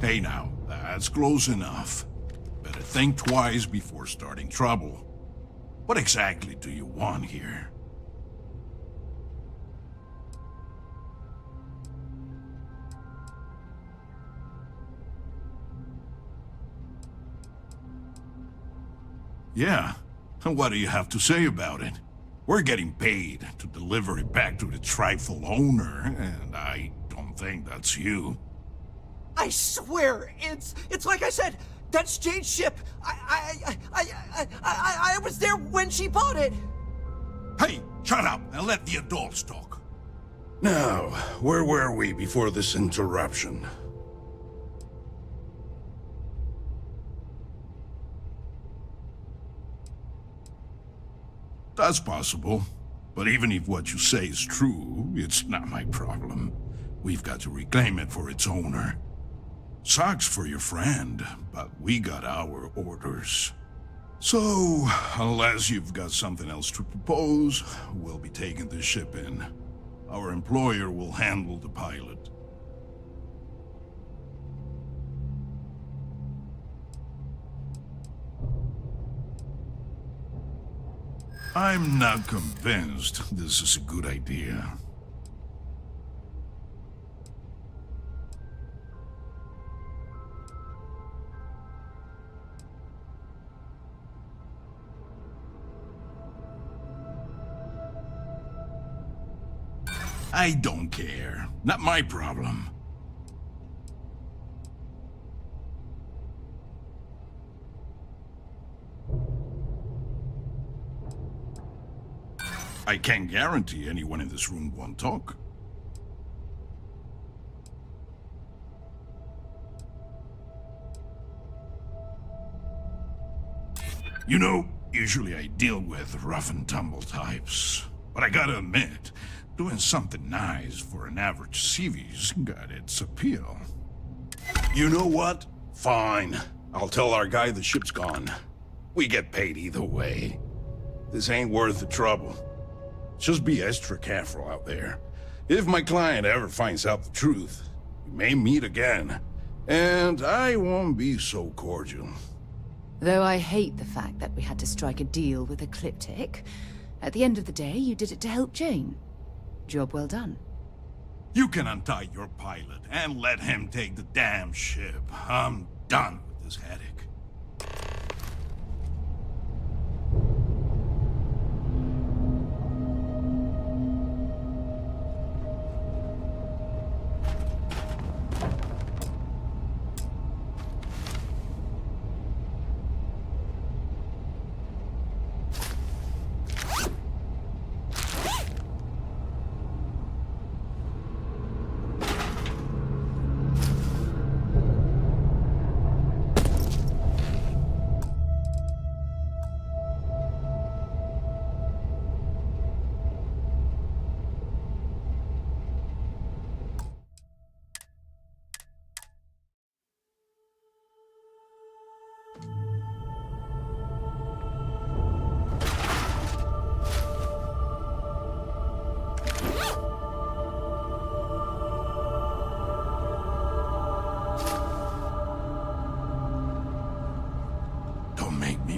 Hey now, that's close enough. Better think twice before starting trouble. What exactly do you want here? Yeah, and what do you have to say about it? We're getting paid to deliver it back to the trifle owner, and I don't think that's you. I swear, it's like I said, that's Jade's ship. I was there when she bought it. Hey, shut up and let the adults talk. Now, where were we before this interruption? That's possible. But even if what you say is true, it's not my problem. We've got to reclaim it for its owner. Sucks for your friend, but we got our orders. So, unless you've got something else to propose, we'll be taking the ship in. Our employer will handle the pilot. I'm not convinced this is a good idea. I don't care. Not my problem. I can't guarantee anyone in this room won't talk. You know, usually I deal with rough and tumble types. But I gotta admit, doing something nice for an average CV's got its appeal. You know what? Fine. I'll tell our guy the ship's gone. We get paid either way. This ain't worth the trouble. Just be extra careful out there. If my client ever finds out the truth, we may meet again. And I won't be so cordial. Though I hate the fact that we had to strike a deal with Ecliptic, at the end of the day, you did it to help Jane. Job well done. You can untie your pilot and let him take the damn ship. I'm done with this headache.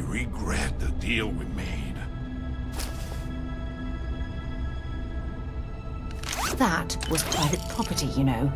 Regret the deal we made. That was private property, you know.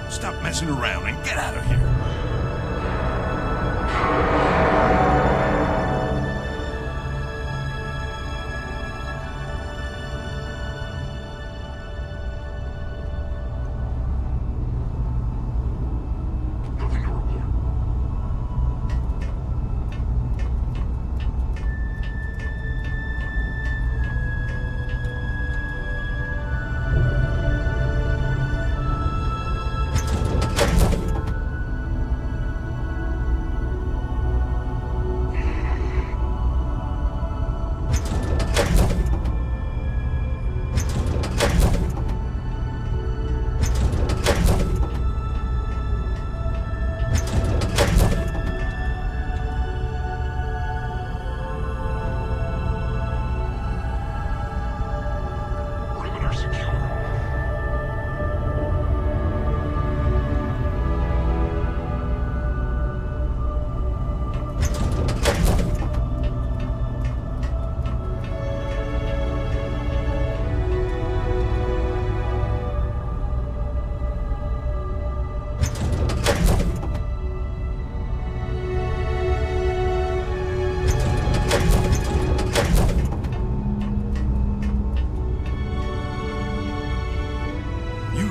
Stop messing around and get out of here.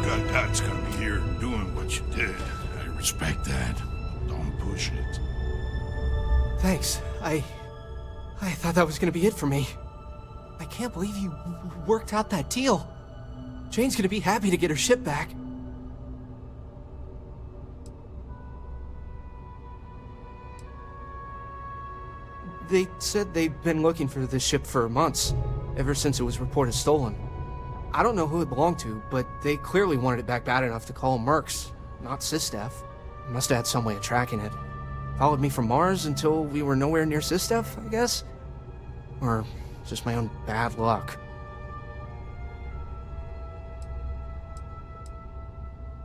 got guts coming here doing what you did. I respect that. Don't push it. Thanks. I thought that was gonna be it for me. I can't believe you worked out that deal. Jane's gonna be happy to get her ship back. They said they've been looking for this ship for months, ever since it was reported stolen. I don't know who it belonged to, but they clearly wanted it back bad enough to call Mercs, not Sistef. Must have had some way of tracking it. Followed me from Mars until we were nowhere near Sistef, I guess? Or just my own bad luck.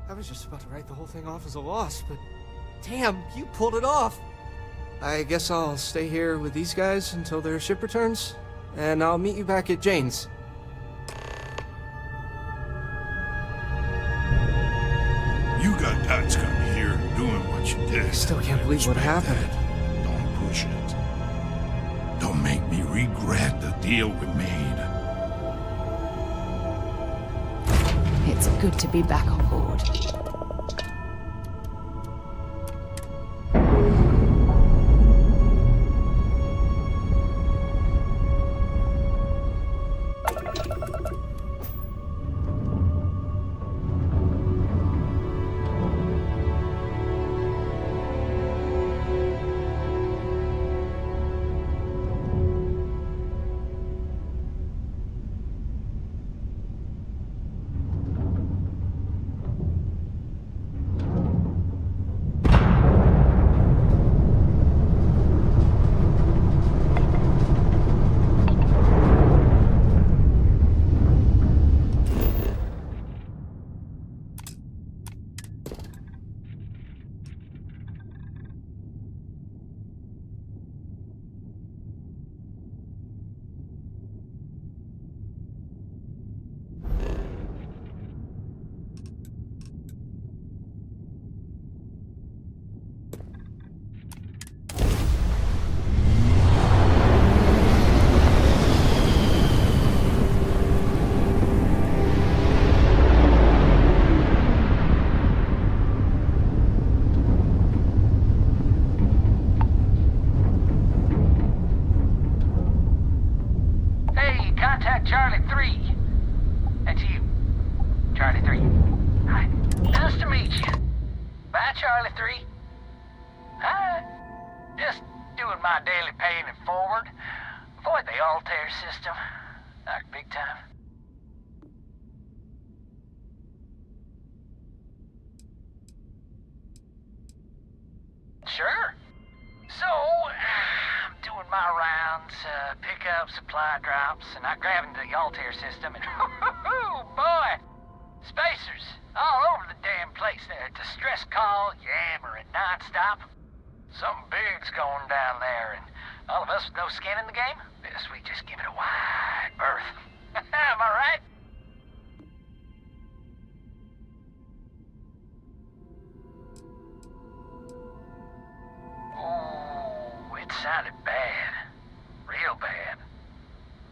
I was just about to write the whole thing off as a loss, but damn, you pulled it off! I guess I'll stay here with these guys until their ship returns, and I'll meet you back at Jane's. You got guts coming here doing what you did. I still can't believe what happened. That. Don't push it. Don't make me regret the deal we made. It's good to be back on board. Charlie 3. That's you. Charlie 3. Hi. Nice to meet you. Bye, Charlie 3. Hi. Just doing my daily paying it forward. Avoid the Altair system. Like big time. Sure. So, I'm doing my rounds, pick up supply drops, and I'm grabbing the Altair system, and boy, spacers all over the damn place there. It's a stress call, yammering nonstop. Something big's going down there, and all of us with no skin in the game, best we just give it a wide berth. Am I right? Oh, it sounded bad. Real bad.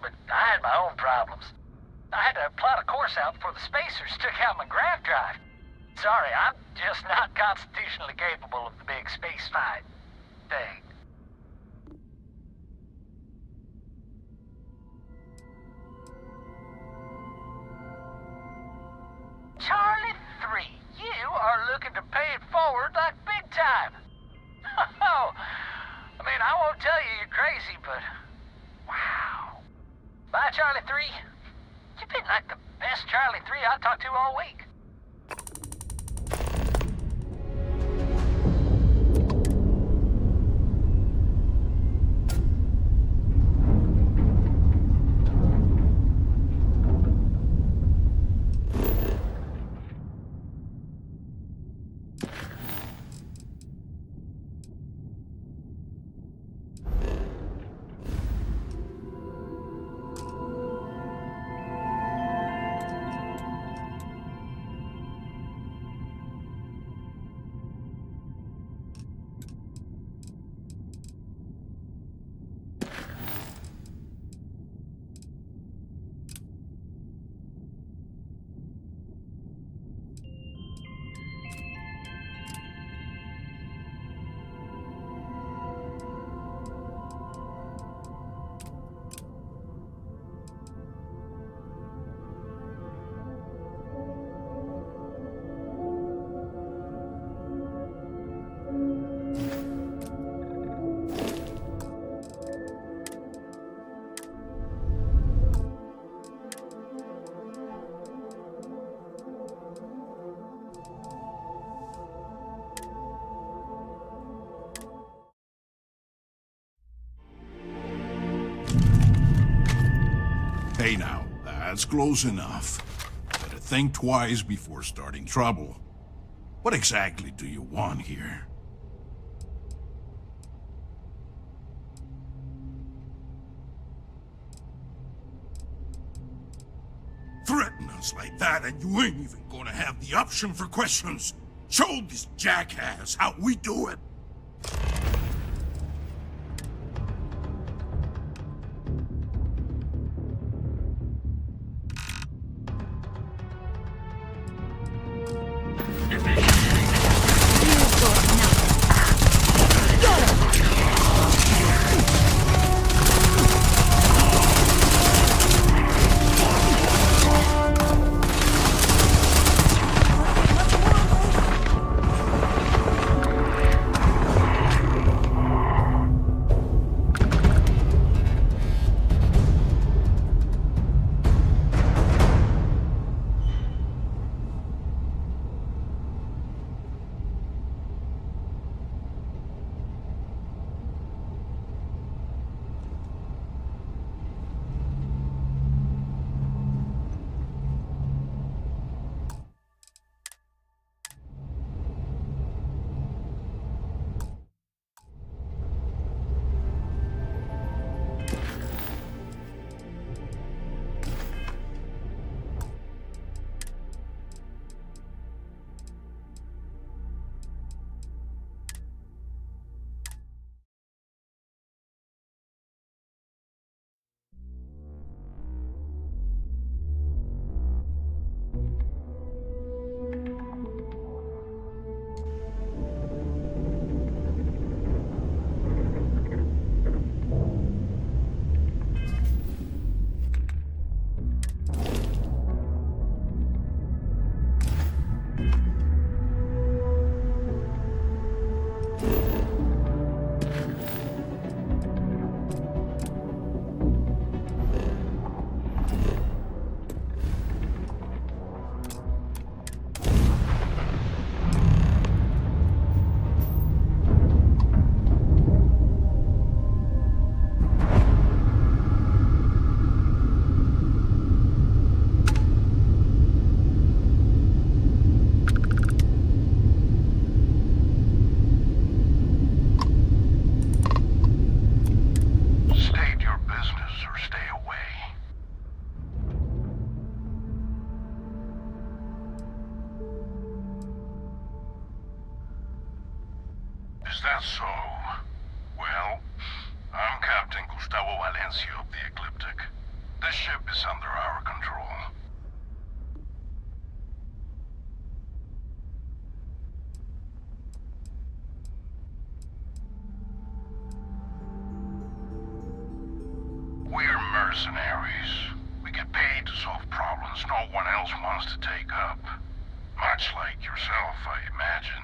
But I had my own problems. I had to plot a course out before the spacers took out my grav drive. Sorry, I'm just not constitutionally capable of the big space fight thing. Charlie 3, you are looking to pay it forward like big time. Oh, I mean, I won't tell you you're crazy, but wow. Bye, Charlie 3. You've been like the best Charlie 3 I talked to all week. That's close enough. Better think twice before starting trouble. What exactly do you want here? Threaten us like that and you ain't even gonna have the option for questions. Show this jackass how we do it. Is that so? Well, I'm Captain Gustavo Valencia of the Ecliptic. This ship is under our control. We're mercenaries. We get paid to solve problems no one else wants to take up. Much like yourself, I imagine.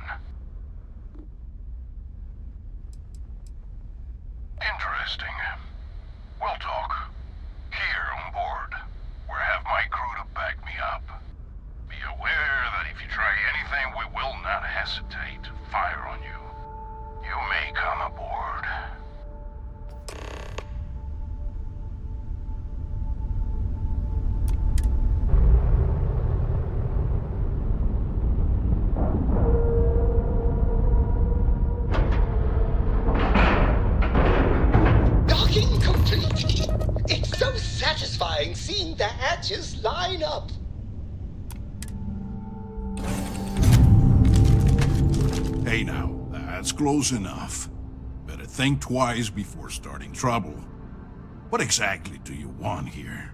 Interesting. We'll talk. Here on board, where I have my crew to back me up. Be aware that if you try anything, we will not hesitate to fire on you. You may come aboard. It's so satisfying seeing the hatches line up. Hey now, that's close enough. Better think twice before starting trouble. What exactly do you want here?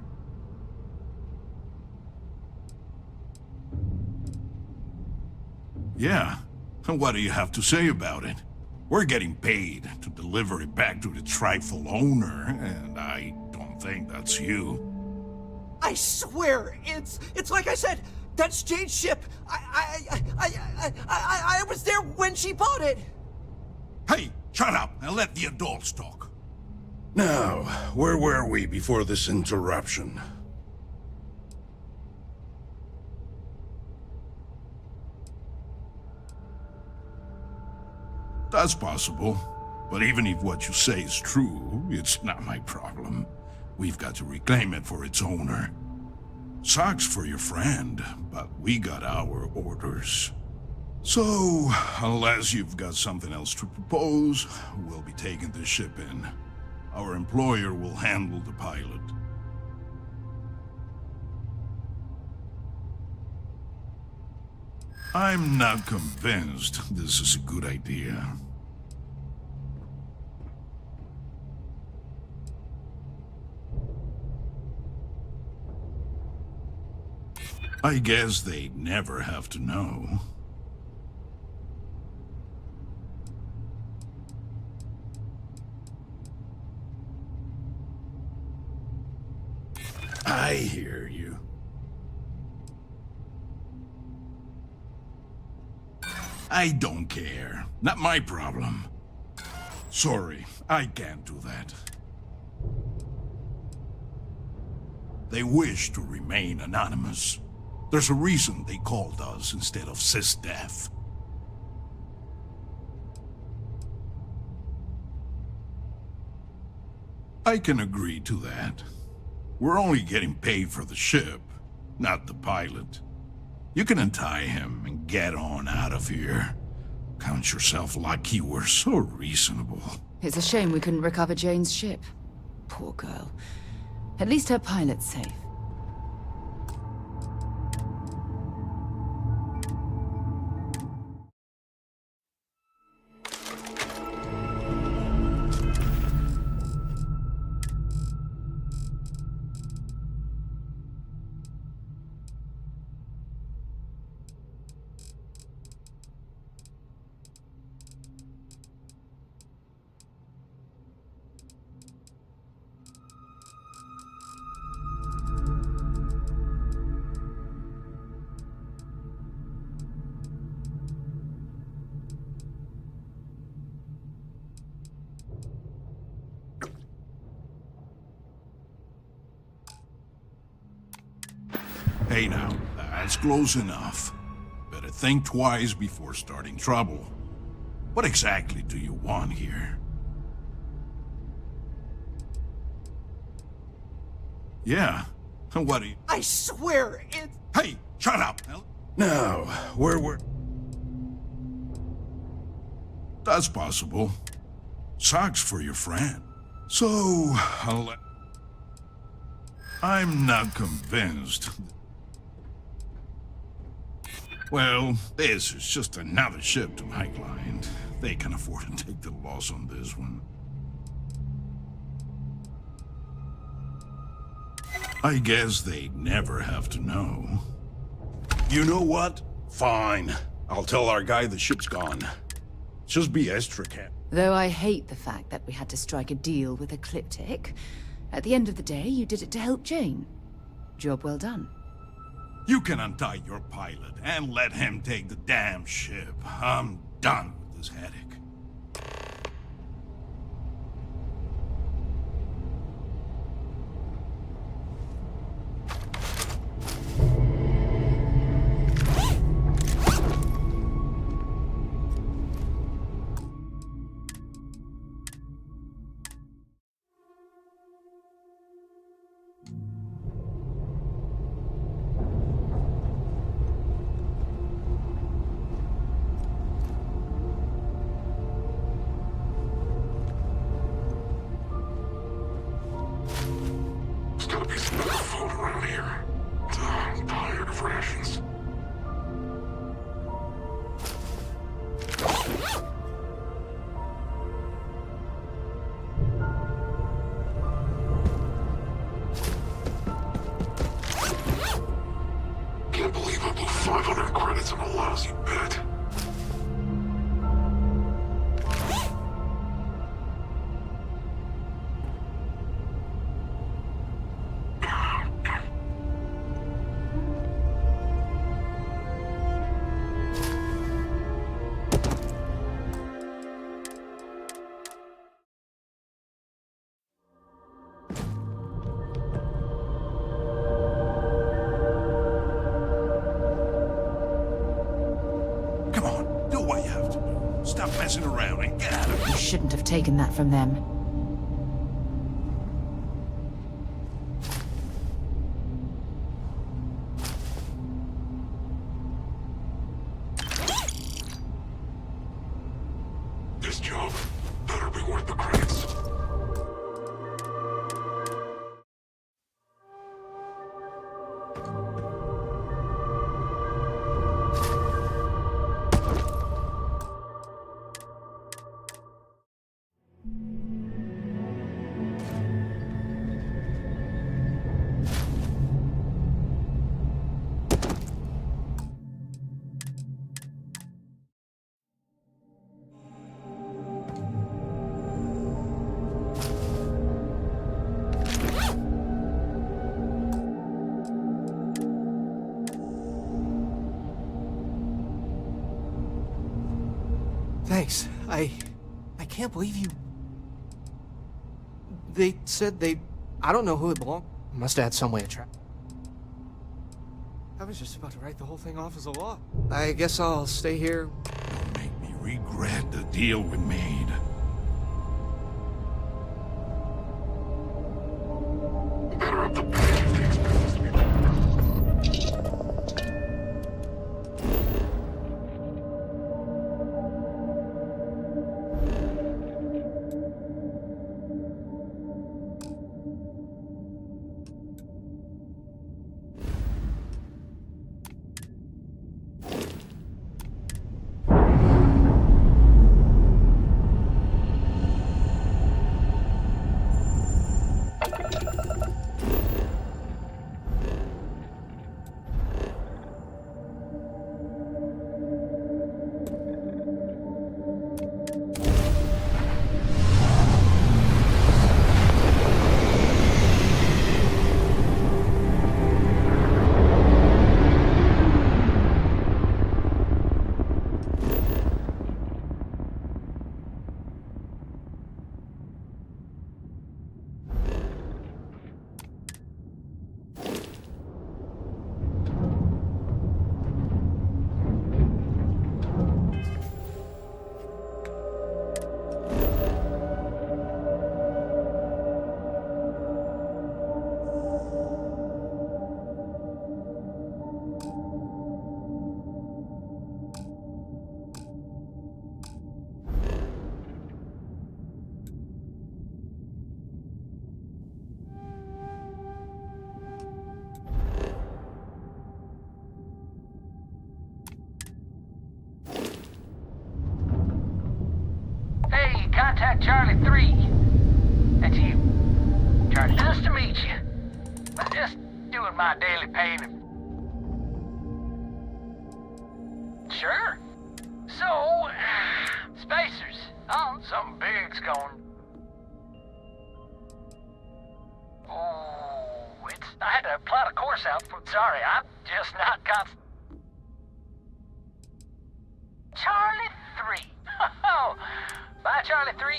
Yeah, and what do you have to say about it? We're getting paid to deliver it back to the trifle owner, and I don't think that's you. I swear, it's like I said, that's Jade's ship. I was there when she bought it. Hey, shut up and let the adults talk. Now, where were we before this interruption? That's possible. But even if what you say is true, it's not my problem. We've got to reclaim it for its owner. Sucks for your friend, but we got our orders. So, unless you've got something else to propose, we'll be taking the ship in. Our employer will handle the pilot. I'm not convinced this is a good idea. I guess they'd never have to know. I hear you. I don't care. Not my problem. Sorry, I can't do that. They wish to remain anonymous. There's a reason they called us instead of SysDef. I can agree to that. We're only getting paid for the ship, not the pilot. You can untie him and get on out of here. Count yourself lucky we're so reasonable. It's a shame we couldn't recover Jane's ship. Poor girl. At least her pilot's safe. Hey now, that's close enough. Better think twice before starting trouble. What exactly do you want here? Yeah, what do you... I swear, it's... Hey, shut up! Now, where were... That's possible. Sucks for your friend. So, I'm not convinced. Well, this is just another ship to my client. They can afford to take the loss on this one. I guess they'd never have to know. You know what? Fine. I'll tell our guy the ship's gone. Just be extra careful. Though I hate the fact that we had to strike a deal with Ecliptic, at the end of the day, you did it to help Jane. Job well done. You can untie your pilot and let him take the damn ship. I'm done with this headache. Can't believe I blew 500 credits on a lousy bet. Stop messing around and get out of here. You shouldn't have taken that from them. Thanks. I can't believe you... They said I don't know who it belonged. Must have had some way to track. I was just about to write the whole thing off as a lot. I guess I'll stay here. Don't make me regret the deal we made. Contact Charlie 3. That's you. Charlie, nice to meet you. I'm just doing my daily payment. Sure. So, spacers. Oh, something big's going. Oh, I had to plot a course out for. Sorry, I'm just not constant. Charlie 3. Oh. Bye, Charlie 3.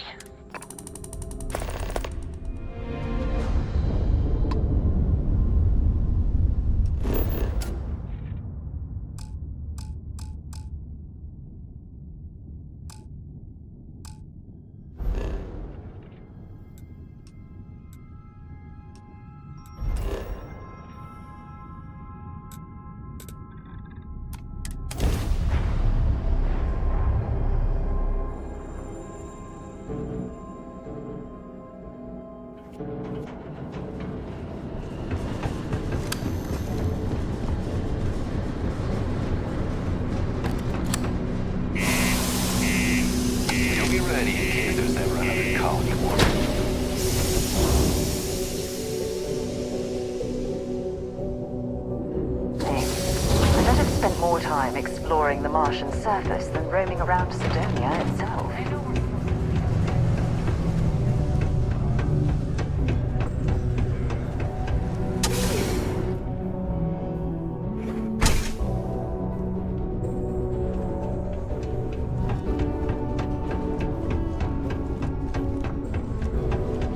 Exploring the Martian surface than roaming around Sidonia itself.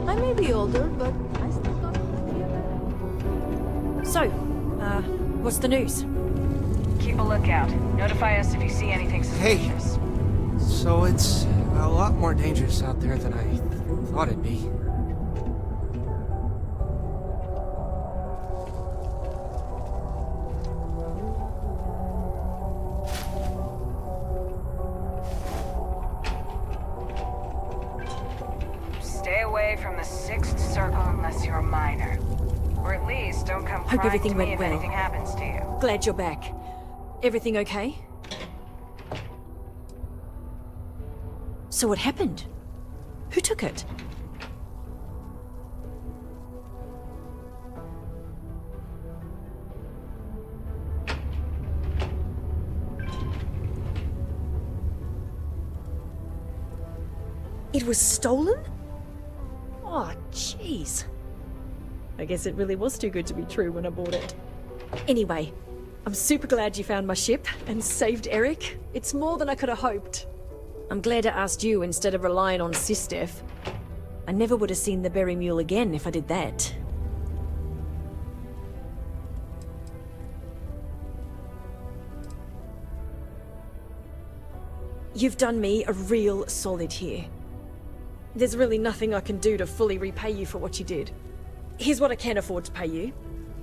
I may be older, but I still got... So, what's the news? Keep a lookout. Notify us if you see anything suspicious. Hey, so it's a lot more dangerous out there than I thought it'd be. Stay away from the sixth circle unless you're a minor. Or at least don't come Hope crying everything to me went if well. anything happens to you. Glad you're back. Everything okay? So what happened? Who took it? It was stolen? Oh, jeez. I guess it really was too good to be true when I bought it. Anyway, I'm super glad you found my ship and saved Eric. It's more than I could have hoped. I'm glad I asked you instead of relying on Sistef. I never would have seen the berry mule again if I did that. You've done me a real solid here. There's really nothing I can do to fully repay you for what you did. Here's what I can afford to pay you.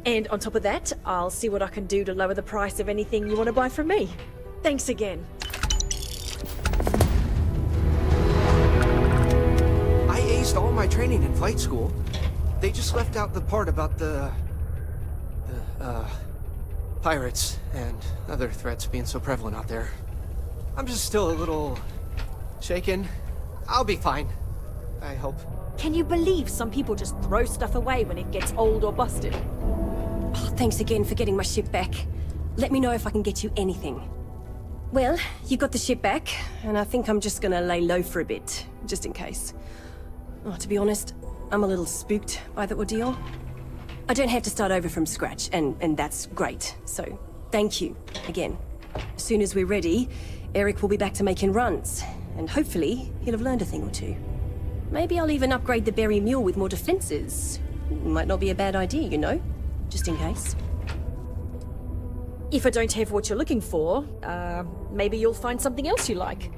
And on top of that, I'll see what I can do to lower the price of anything you want to buy from me. Thanks again. I aced all my training in flight school. They just left out the part about the pirates and other threats being so prevalent out there. I'm just still a little shaken. I'll be fine, I hope. Can you believe some people just throw stuff away when it gets old or busted? Oh, thanks again for getting my ship back. Let me know if I can get you anything. Well, you got the ship back, and I think I'm just gonna lay low for a bit, just in case. Oh, to be honest, I'm a little spooked by the ordeal. I don't have to start over from scratch, and that's great. So, thank you, again. As soon as we're ready, Eric will be back to making runs, and hopefully he'll have learned a thing or two. Maybe I'll even upgrade the berry mule with more defenses. Might not be a bad idea, you know? Just in case. If I don't have what you're looking for, maybe you'll find something else you like.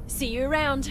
See you around.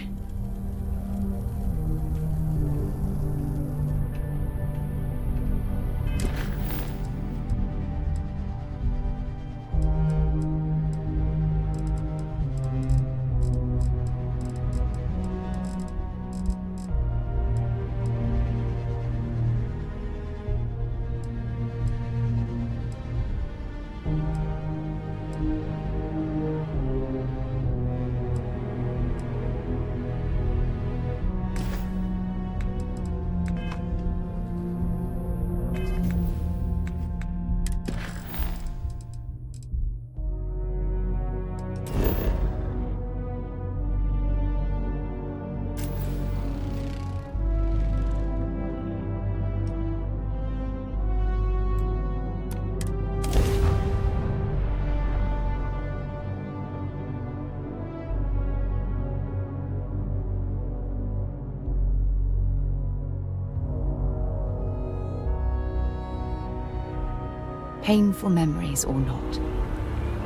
Painful memories or not,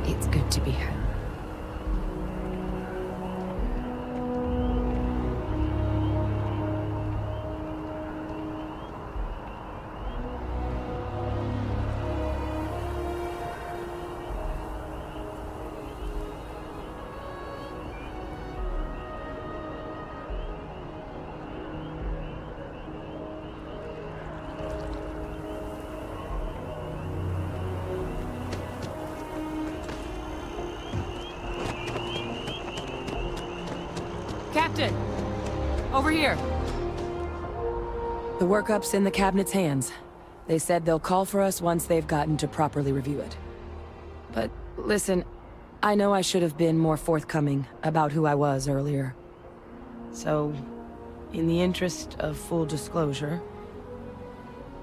it's good to be home. Captain! Over here! The workup's in the cabinet's hands. They said they'll call for us once they've gotten to properly review it. But listen, I know I should have been more forthcoming about who I was earlier. So, in the interest of full disclosure,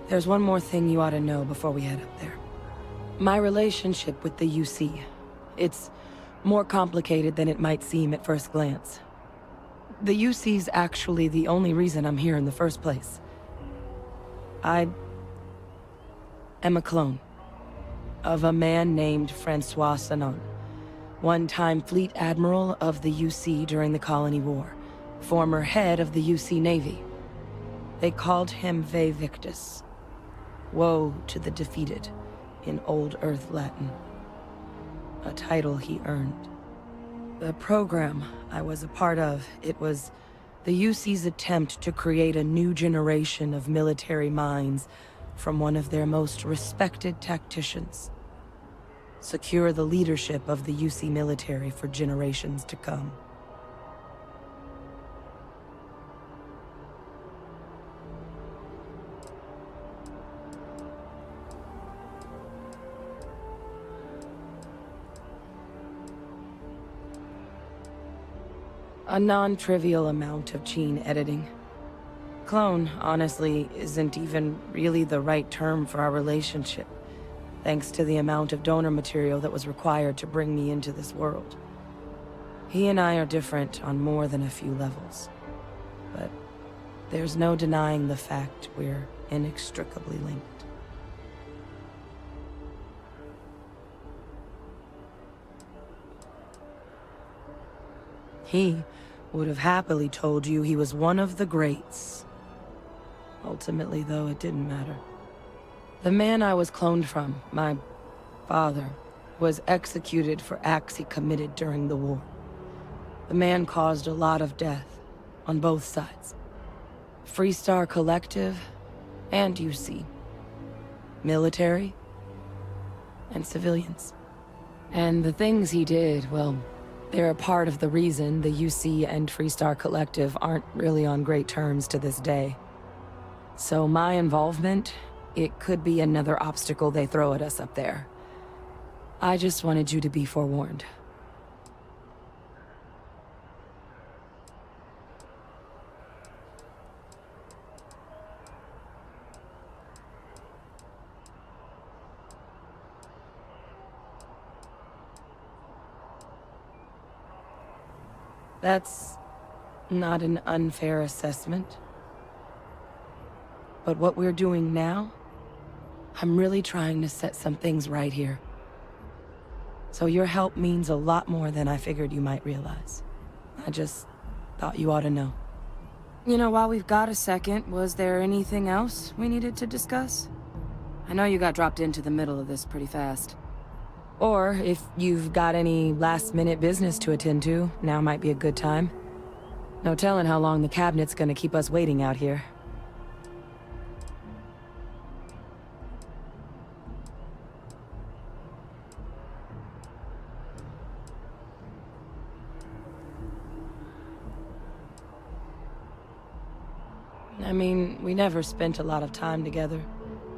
There's one more thing you ought to know before we head up there. My relationship with the UC. It's more complicated than it might seem at first glance. The UC's actually the only reason I'm here in the first place. I am a clone of a man named Francois Sanon, one-time fleet admiral of the UC during the Colony War, former head of the UC Navy. They called him Ve Victus, woe to the defeated, in Old Earth Latin, a title he earned. The program I was a part of, it was the UC's attempt to create a new generation of military minds from one of their most respected tacticians. Secure the leadership of the UC military for generations to come. A non-trivial amount of gene editing. Clone, honestly, isn't even really the right term for our relationship, thanks to the amount of donor material that was required to bring me into this world. He and I are different on more than a few levels, but there's no denying the fact we're inextricably linked. He would have happily told you he was one of the greats. Ultimately, though, it didn't matter. The man I was cloned from, my father, was executed for acts he committed during the war. The man caused a lot of death, on both sides. Freestar Collective, and UC. Military, and civilians. And the things he did, well, they're a part of the reason the UC and Freestar Collective aren't really on great terms to this day. So my involvement, it could be another obstacle they throw at us up there. I just wanted you to be forewarned. That's not an unfair assessment. But what we're doing now, I'm really trying to set some things right here. So your help means a lot more than I figured you might realize. I just thought you ought to know. You know, while we've got a second, was there anything else we needed to discuss? I know you got dropped into the middle of this pretty fast. Or, if you've got any last-minute business to attend to, now might be a good time. No telling how long the cabinet's gonna keep us waiting out here. I mean, we never spent a lot of time together.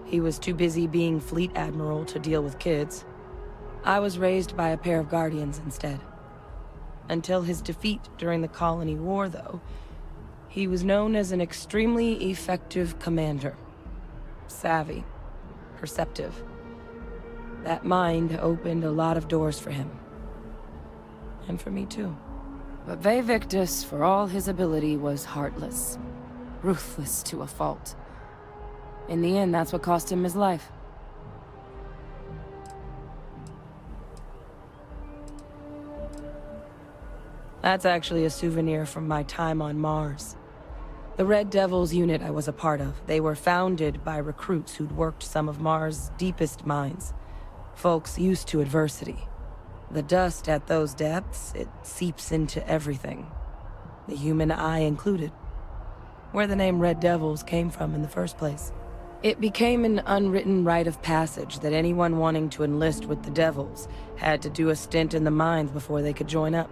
He was too busy being Fleet Admiral to deal with kids. I was raised by a pair of guardians instead. Until his defeat during the Colony War, though, he was known as an extremely effective commander. Savvy. Perceptive. That mind opened a lot of doors for him. And for me, too. But Ve Victus, for all his ability, was heartless. Ruthless to a fault. In the end, that's what cost him his life. That's actually a souvenir from my time on Mars. The Red Devils unit I was a part of, they were founded by recruits who'd worked some of Mars' deepest mines. Folks used to adversity. The dust at those depths, it seeps into everything. The human eye included. Where the name Red Devils came from in the first place. It became an unwritten rite of passage that anyone wanting to enlist with the Devils had to do a stint in the mines before they could join up.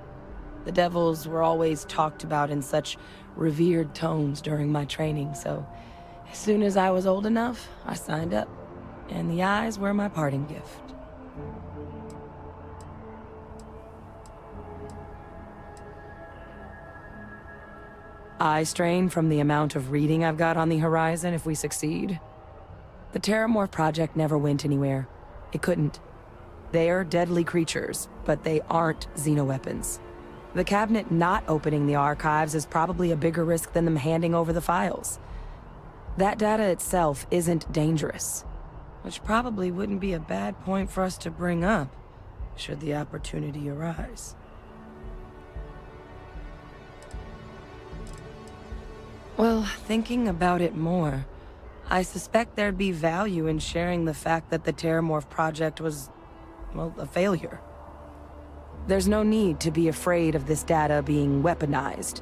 The Devils were always talked about in such revered tones during my training, so as soon as I was old enough, I signed up. And the eyes were my parting gift. Eye strain from the amount of reading I've got on the horizon if we succeed? The Terrormorph project never went anywhere. It couldn't. They're deadly creatures, but they aren't xenoweapons. The cabinet not opening the archives is probably a bigger risk than them handing over the files. That data itself isn't dangerous, which probably wouldn't be a bad point for us to bring up, should the opportunity arise. Well, thinking about it more, I suspect there'd be value in sharing the fact that the Terrormorph project was, well, a failure. There's no need to be afraid of this data being weaponized.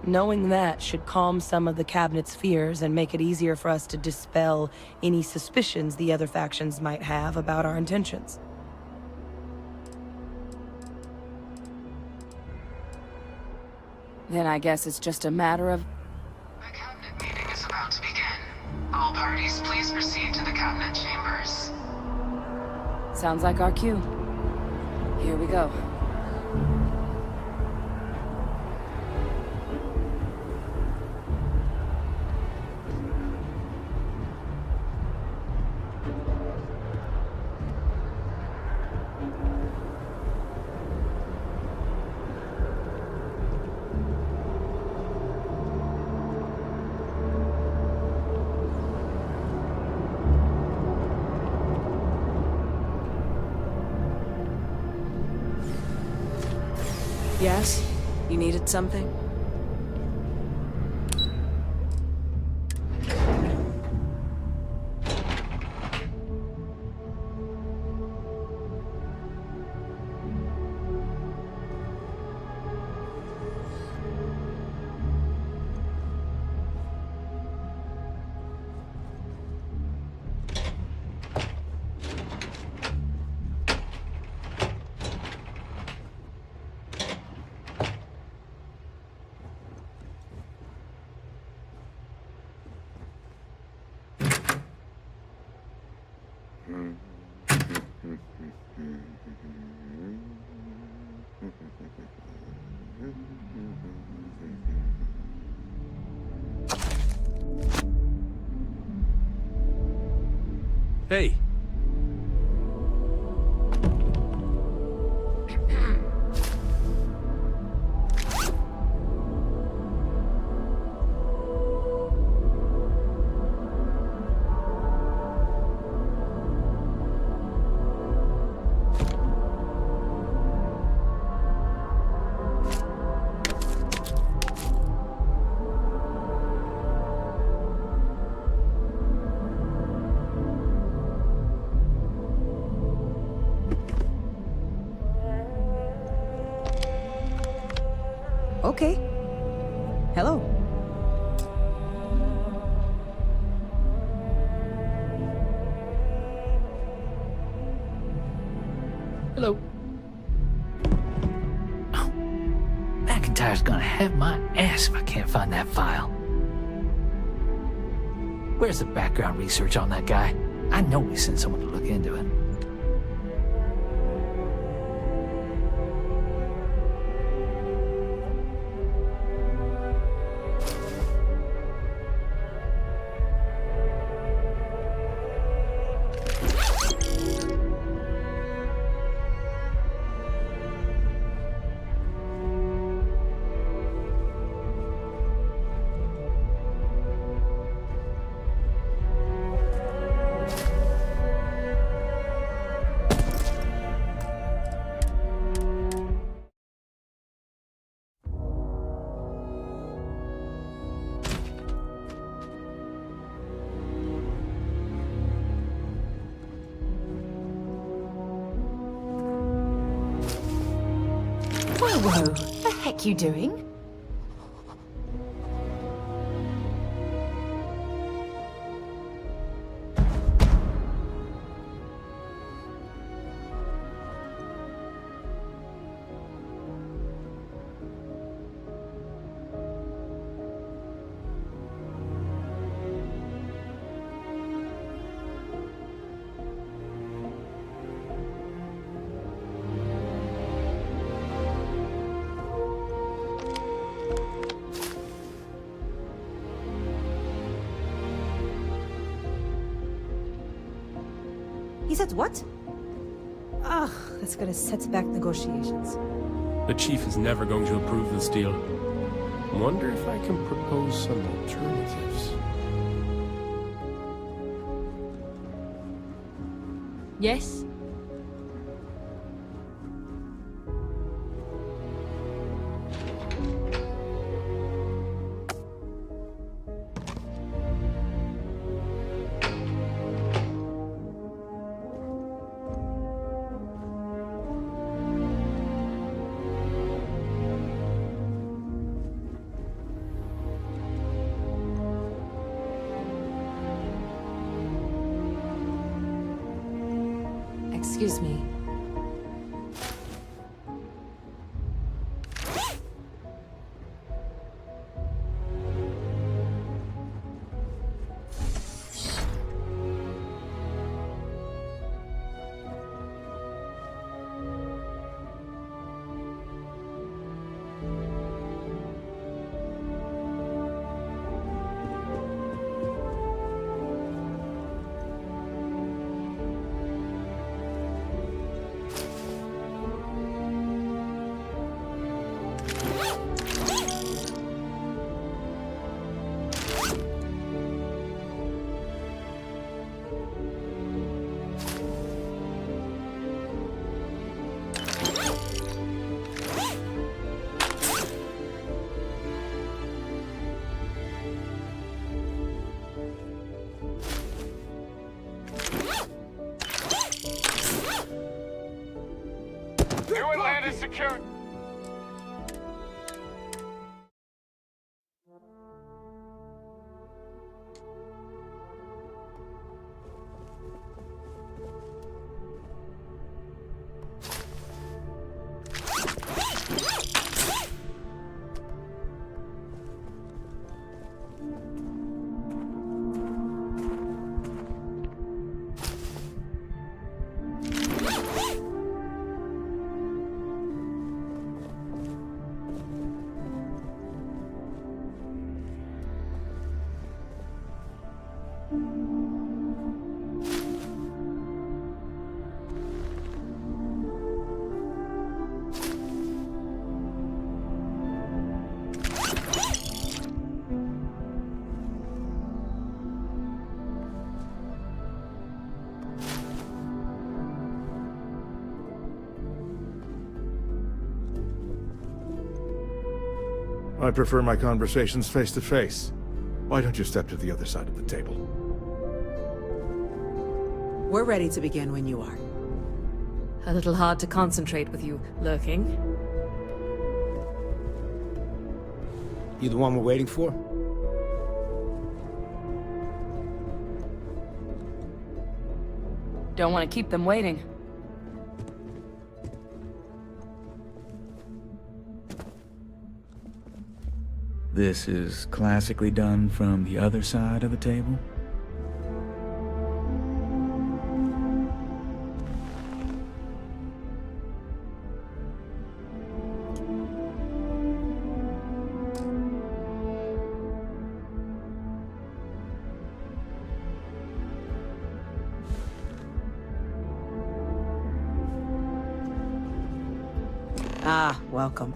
Knowing that should calm some of the cabinet's fears and make it easier for us to dispel any suspicions the other factions might have about our intentions. Then I guess it's just a matter of... The cabinet meeting is about to begin. All parties, please proceed to the cabinet chambers. Sounds like our cue. Here we go. Yes? You needed something? Hey. Okay. Hello. Hello. Oh, McIntyre's gonna have my ass if I can't find that file. Where's the background research on that guy? I know we sent someone to look into it. Whoa, the heck you doing? He said what? Ugh, that's gonna set back negotiations. The chief is never going to approve this deal. Wonder if I can propose some alternatives. Yes? Excuse me. Secure. I prefer my conversations face to face. Why don't you step to the other side of the table? We're ready to begin when you are. A little hard to concentrate with you lurking. You the one we're waiting for? Don't want to keep them waiting. This is classically done from the other side of the table? Ah, welcome.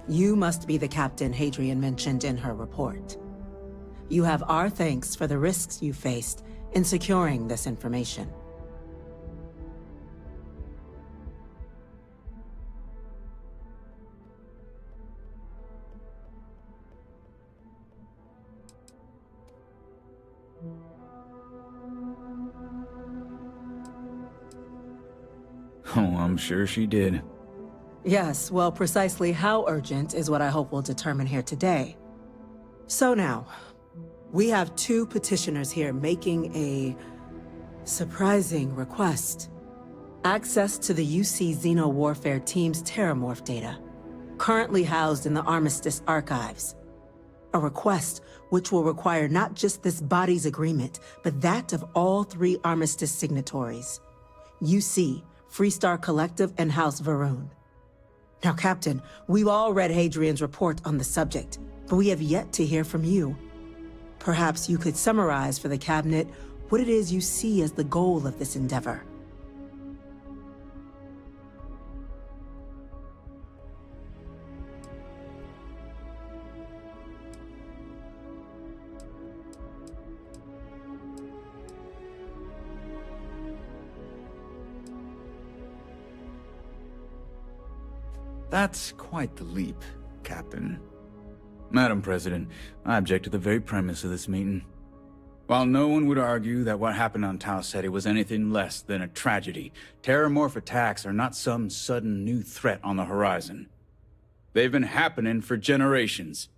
You must be the captain Hadrian mentioned in her report. You have our thanks for the risks you faced in securing this information. Oh, I'm sure she did. Yes, well, precisely how urgent is what I hope we'll determine here today. So now, we have two petitioners here making a surprising request. Access to the UC Xeno Warfare Team's Terrormorph data, currently housed in the Armistice archives. A request which will require not just this body's agreement, but that of all three Armistice signatories. UC, Freestar Collective, and House Varun. Now, Captain, we've all read Hadrian's report on the subject, but we have yet to hear from you. Perhaps you could summarize for the Cabinet what it is you see as the goal of this endeavor. That's quite the leap, Captain. Madam President, I object to the very premise of this meeting. While no one would argue that what happened on Tau Ceti was anything less than a tragedy, Terrormorph attacks are not some sudden new threat on the horizon. They've been happening for generations.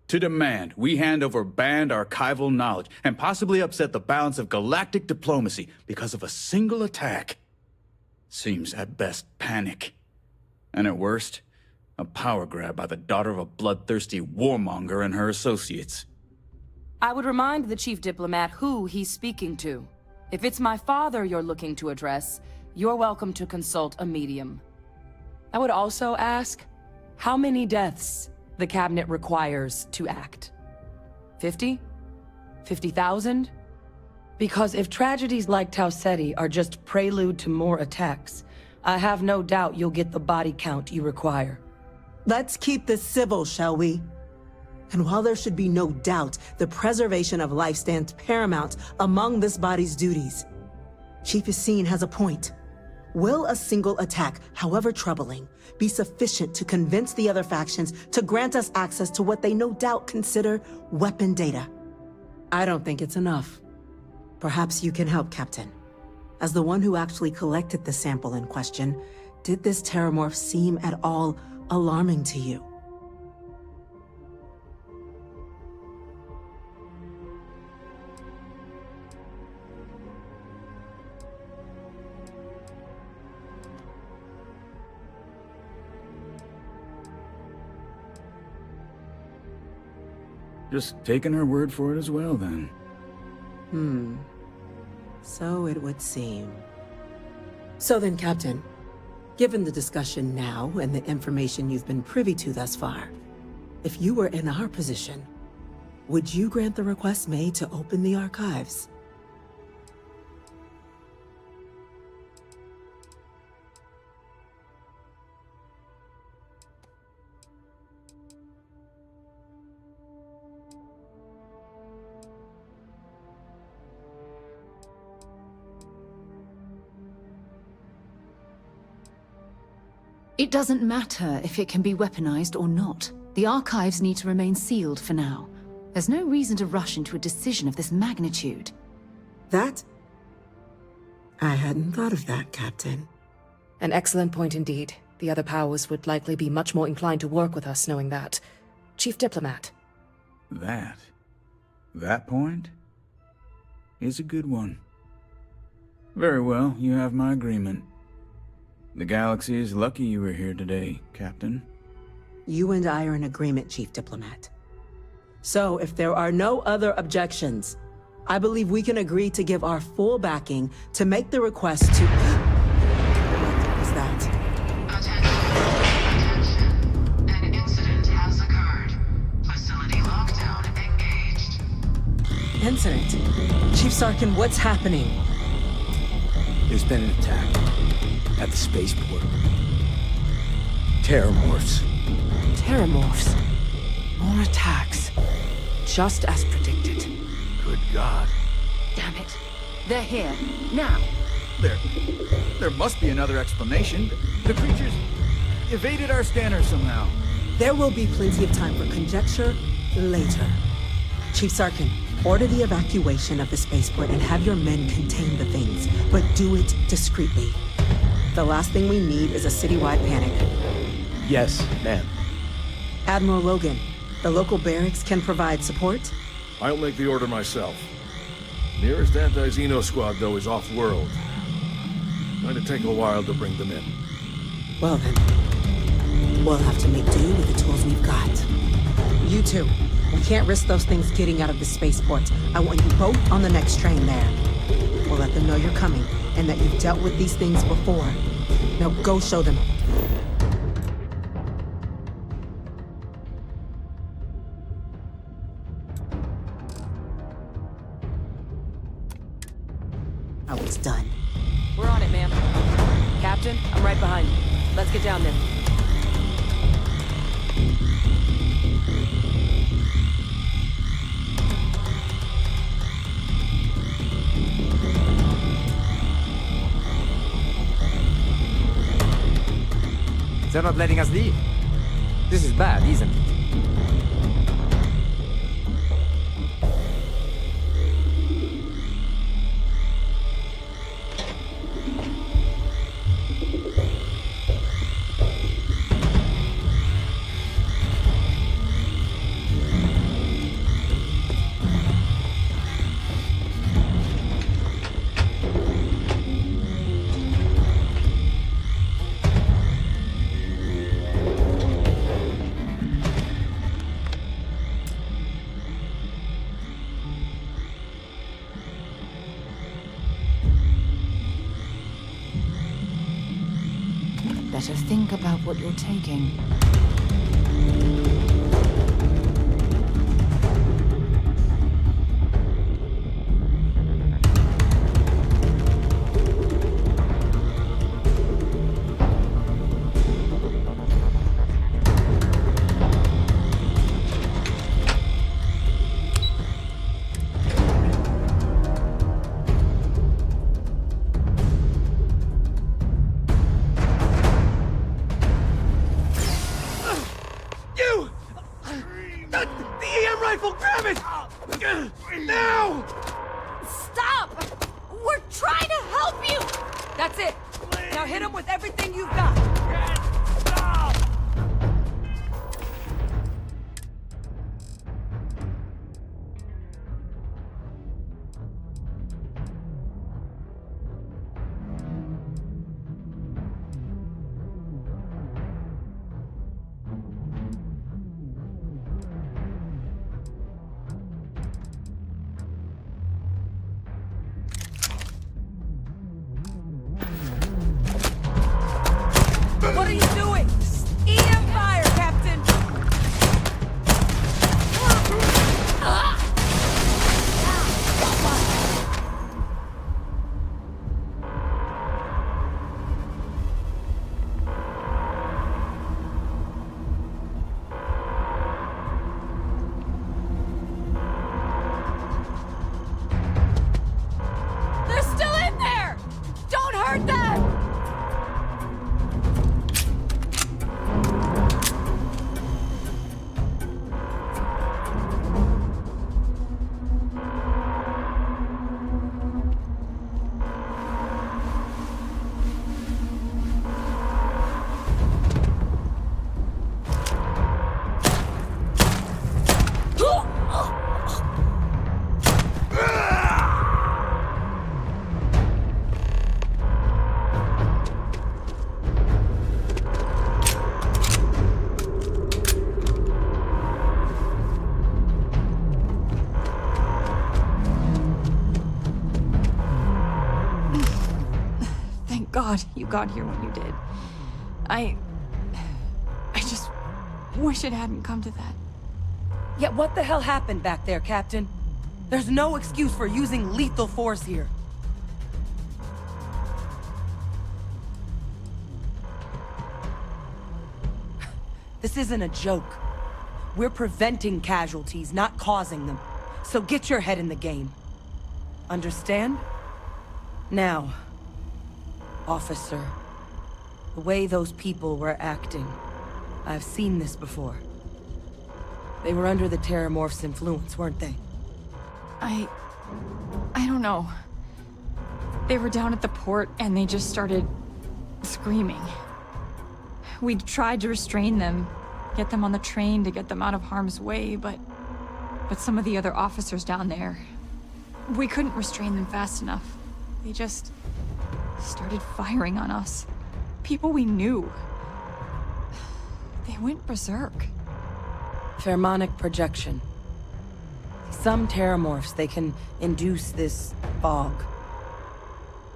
To demand we hand over banned archival knowledge and possibly upset the balance of galactic diplomacy because of a single attack seems at best panic. And at worst, a power grab by the daughter of a bloodthirsty warmonger and her associates. I would remind the chief diplomat who he's speaking to. If it's my father you're looking to address, you're welcome to consult a medium. I would also ask, how many deaths the cabinet requires to act? 50? 50,000? Because if tragedies like Tau Ceti are just prelude to more attacks, I have no doubt you'll get the body count you require. Let's keep this civil, shall we? And while there should be no doubt the preservation of life stands paramount among this body's duties, Chief Yassine has a point. Will a single attack, however troubling, be sufficient to convince the other factions to grant us access to what they no doubt consider weapon data? I don't think it's enough. Perhaps you can help, Captain. As the one who actually collected the sample in question, did this Terrormorph seem at all alarming to you? Just taking her word for it as well, then. So it would seem. So then, Captain, given the discussion now and the information you've been privy to thus far, if you were in our position, would you grant the request made to open the archives? It doesn't matter if it can be weaponized or not. The archives need to remain sealed for now. There's no reason to rush into a decision of this magnitude. That? I hadn't thought of that, Captain. An excellent point indeed. The other powers would likely be much more inclined to work with us knowing that. Chief Diplomat. That point is a good one. Very well, you have my agreement. The galaxy is lucky you were here today, Captain. You and I are in agreement, Chief Diplomat. So, if there are no other objections, I believe we can agree to give our full backing to make the request to... What was that? Attention. An incident has occurred. Facility lockdown engaged. Incident? Chief Sarkin, what's happening? There's been an attack at the spaceport. Terrormorphs. Terrormophs. More attacks. Just as predicted. Good God. Damn it. They're here. Now. There must be another explanation. The creatures evaded our scanner somehow. There will be plenty of time for conjecture later. Chief Sarkin, order the evacuation of the spaceport and have your men contain the things, but do it discreetly. The last thing we need is a citywide panic. Yes, ma'am. Admiral Logan, the local barracks can provide support? I'll make the order myself. Nearest anti-Xeno squad, though, is off-world. Going to take a while to bring them in. Well then, we'll have to make do with the tools we've got. You two, we can't risk those things getting out of the spaceport. I want you both on the next train there. We'll let them know you're coming, and that you've dealt with these things before. Now go show them. Now it's done. We're on it, ma'am. Captain, I'm right behind you. Let's get down there. They're not letting us leave. This is bad, isn't it? Better think about what you're taking. Now! Stop! We're trying to help you! That's it. Now hit him with everything you've got. What are you doing? EM fire, Captain! They're still in there! Don't hurt them! God, you got here when you did. I just wish it hadn't come to that. Yet what the hell happened back there, Captain? There's no excuse for using lethal force here. This isn't a joke. We're preventing casualties, not causing them. So get your head in the game. Understand? Now, officer, the way those people were acting, I've seen this before. They were under the Terrormophs' influence, weren't they? I don't know. They were down at the port and they just started screaming. We tried to restrain them, get them on the train to get them out of harm's way, but some of the other officers down there, we couldn't restrain them fast enough. They just started firing on us. People we knew. They went berserk. Pheromonic projection. Some Terrormophs, they can induce this fog.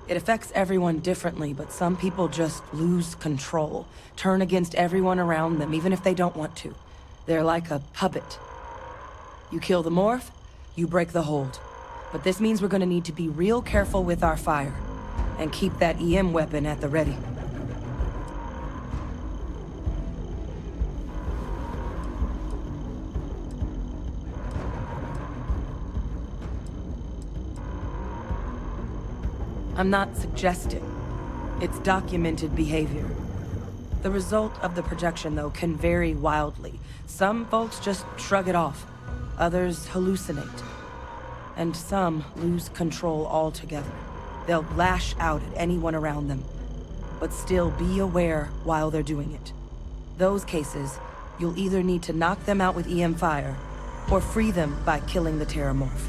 It affects everyone differently, but some people just lose control, turn against everyone around them, even if they don't want to. They're like a puppet. You kill the morph, you break the hold. But this means we're gonna need to be real careful with our fire, and keep that EM weapon at the ready. I'm not suggesting. It's documented behavior. The result of the projection, though, can vary wildly. Some folks just shrug it off. Others hallucinate. And some lose control altogether. They'll lash out at anyone around them, but still be aware while they're doing it. Those cases, you'll either need to knock them out with EM fire, or free them by killing the Terrormorph.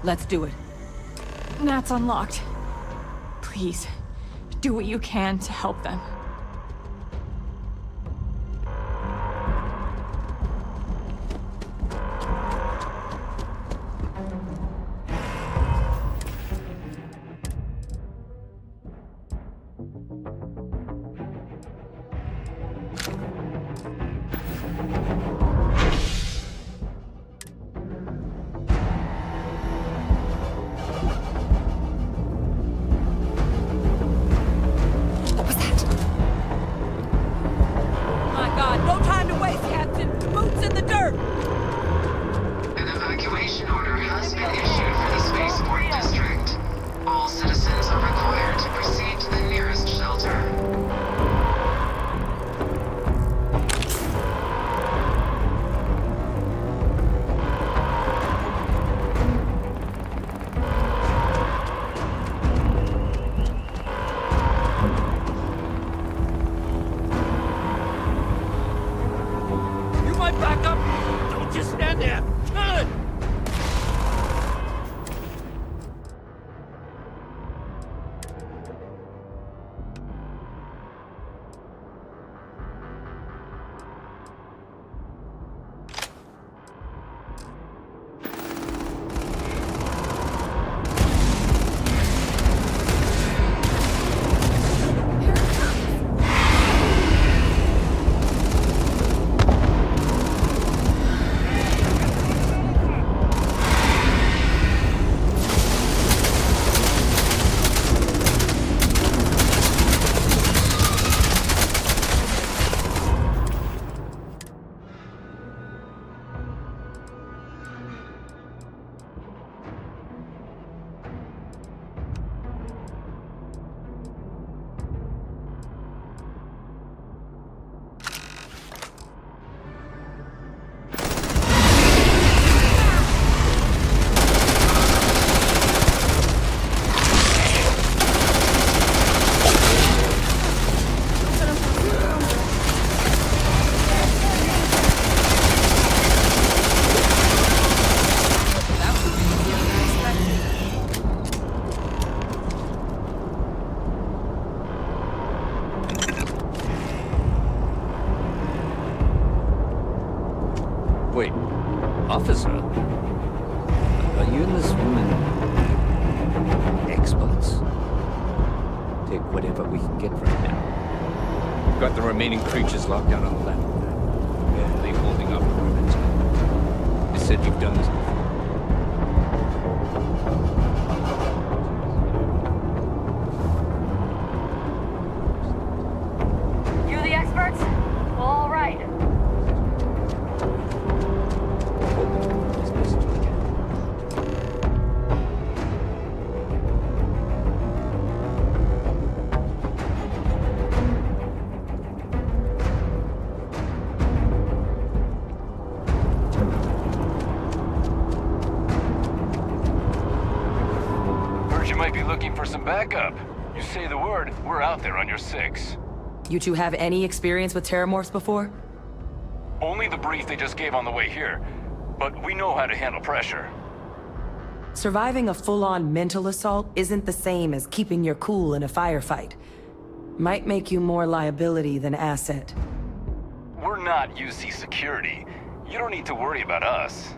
Let's do it. That's unlocked. Please, do what you can to help them. Officer, are you and this woman experts? Take whatever we can get right now. We've got the remaining creatures locked down on the land. Barely holding up for a minute. They said you've done this before. You the experts? Well, all right. Backup. You say the word, we're out there on your 6. You two have any experience with Terrormophs before? Only the brief they just gave on the way here, but we know how to handle pressure. Surviving a full-on mental assault isn't the same as keeping your cool in a firefight. Might make you more liability than asset. We're not UC security. You don't need to worry about us.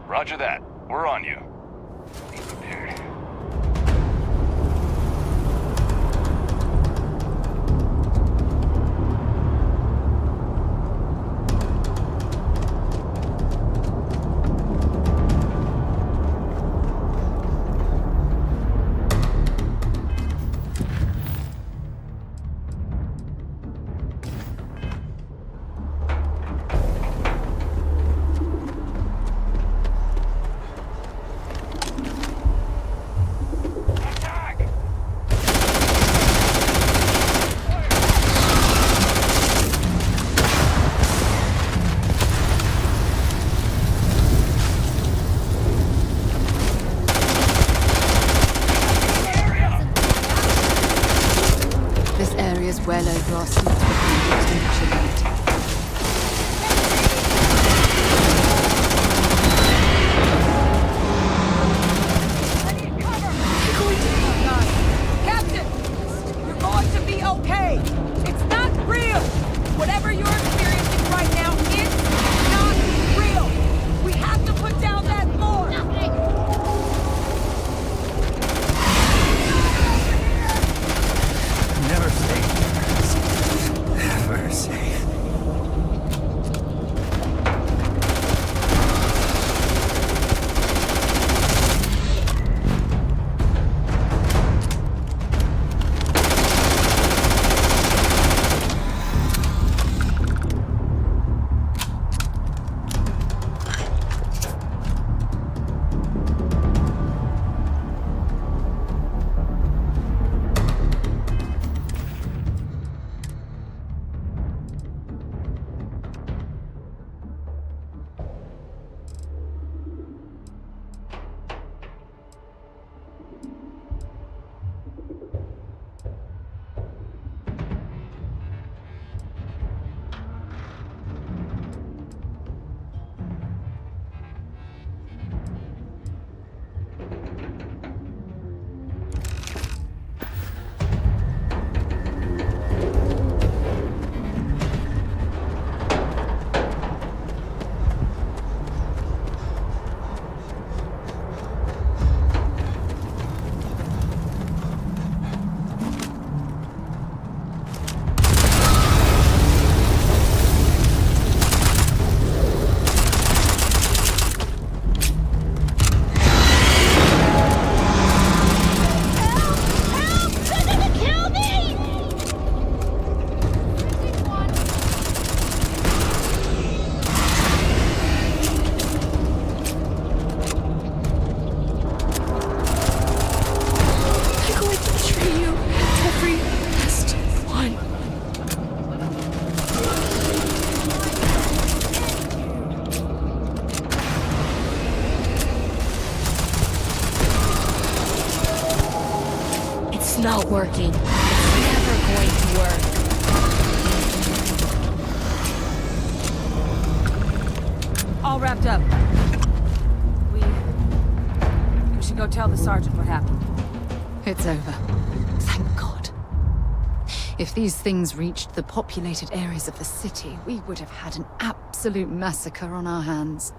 Roger that. We're on you. Be prepared. area's well over our suitable extinction limit. Captain! You're going to be okay! It's not real! Whatever you're experiencing right now, it's not real! We have to put down that board! Never safe. Never safe. Not working. It's never going to work. All wrapped up. We should go tell the sergeant what happened. It's over. Thank God. If these things reached the populated areas of the city, we would have had an absolute massacre on our hands.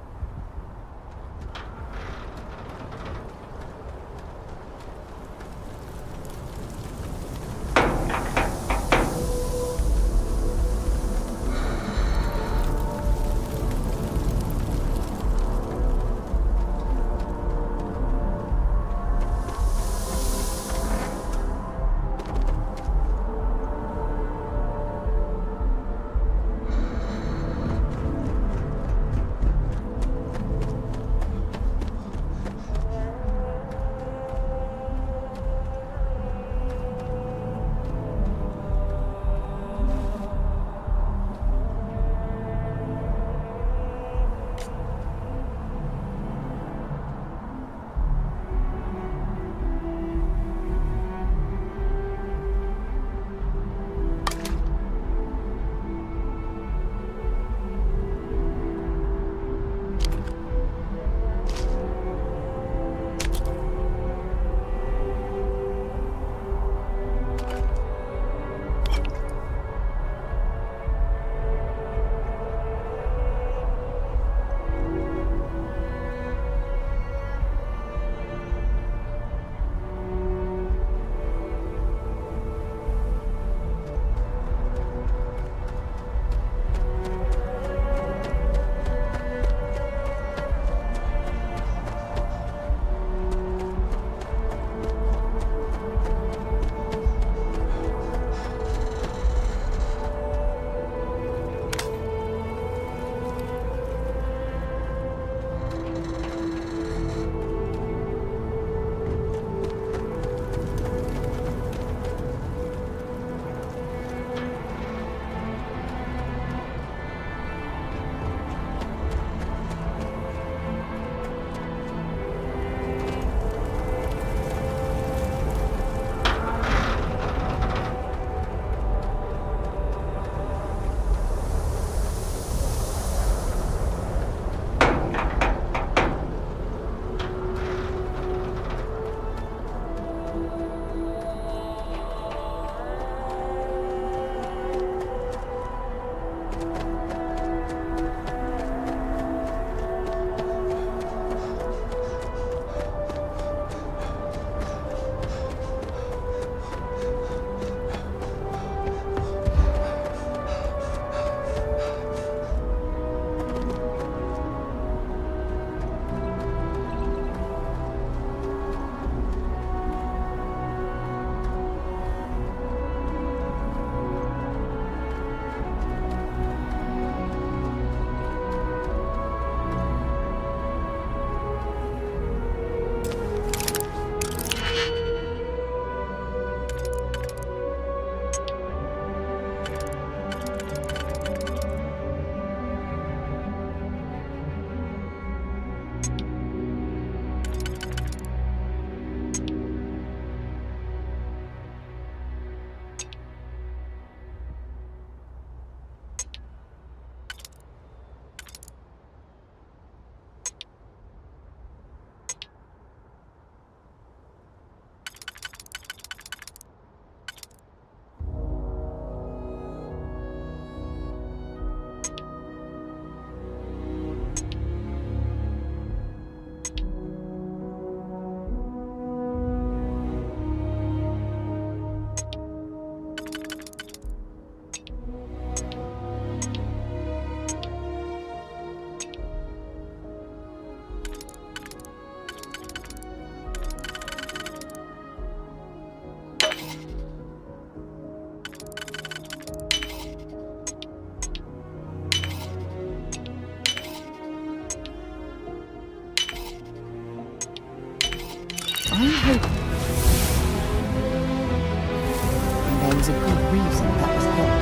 was a good reason that was locked.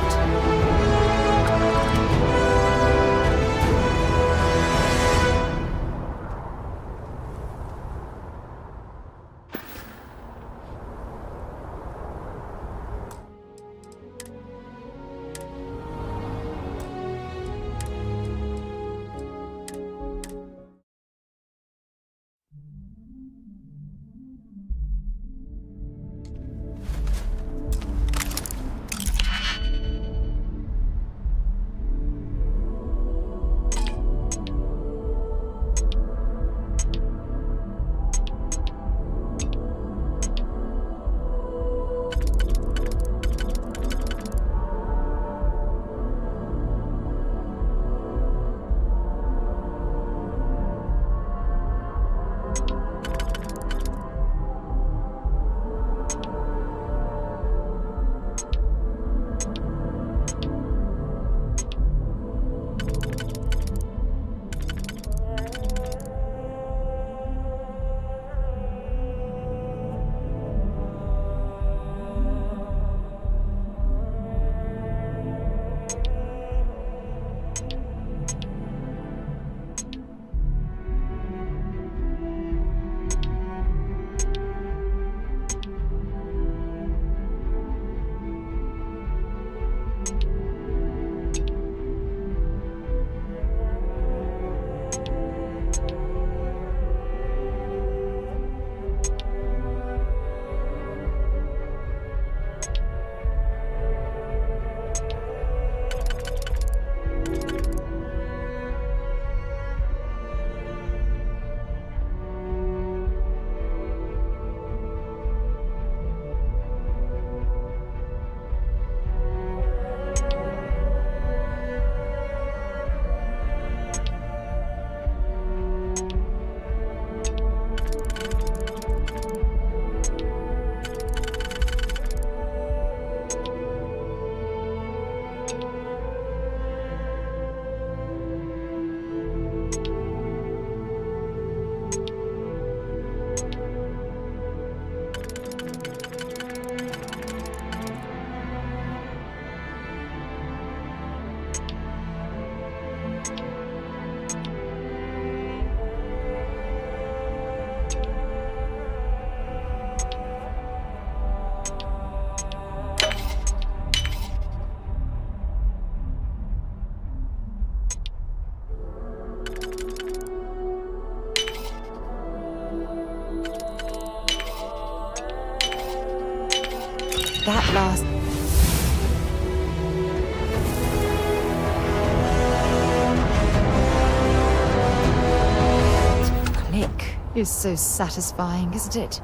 That last... click is so satisfying, isn't it?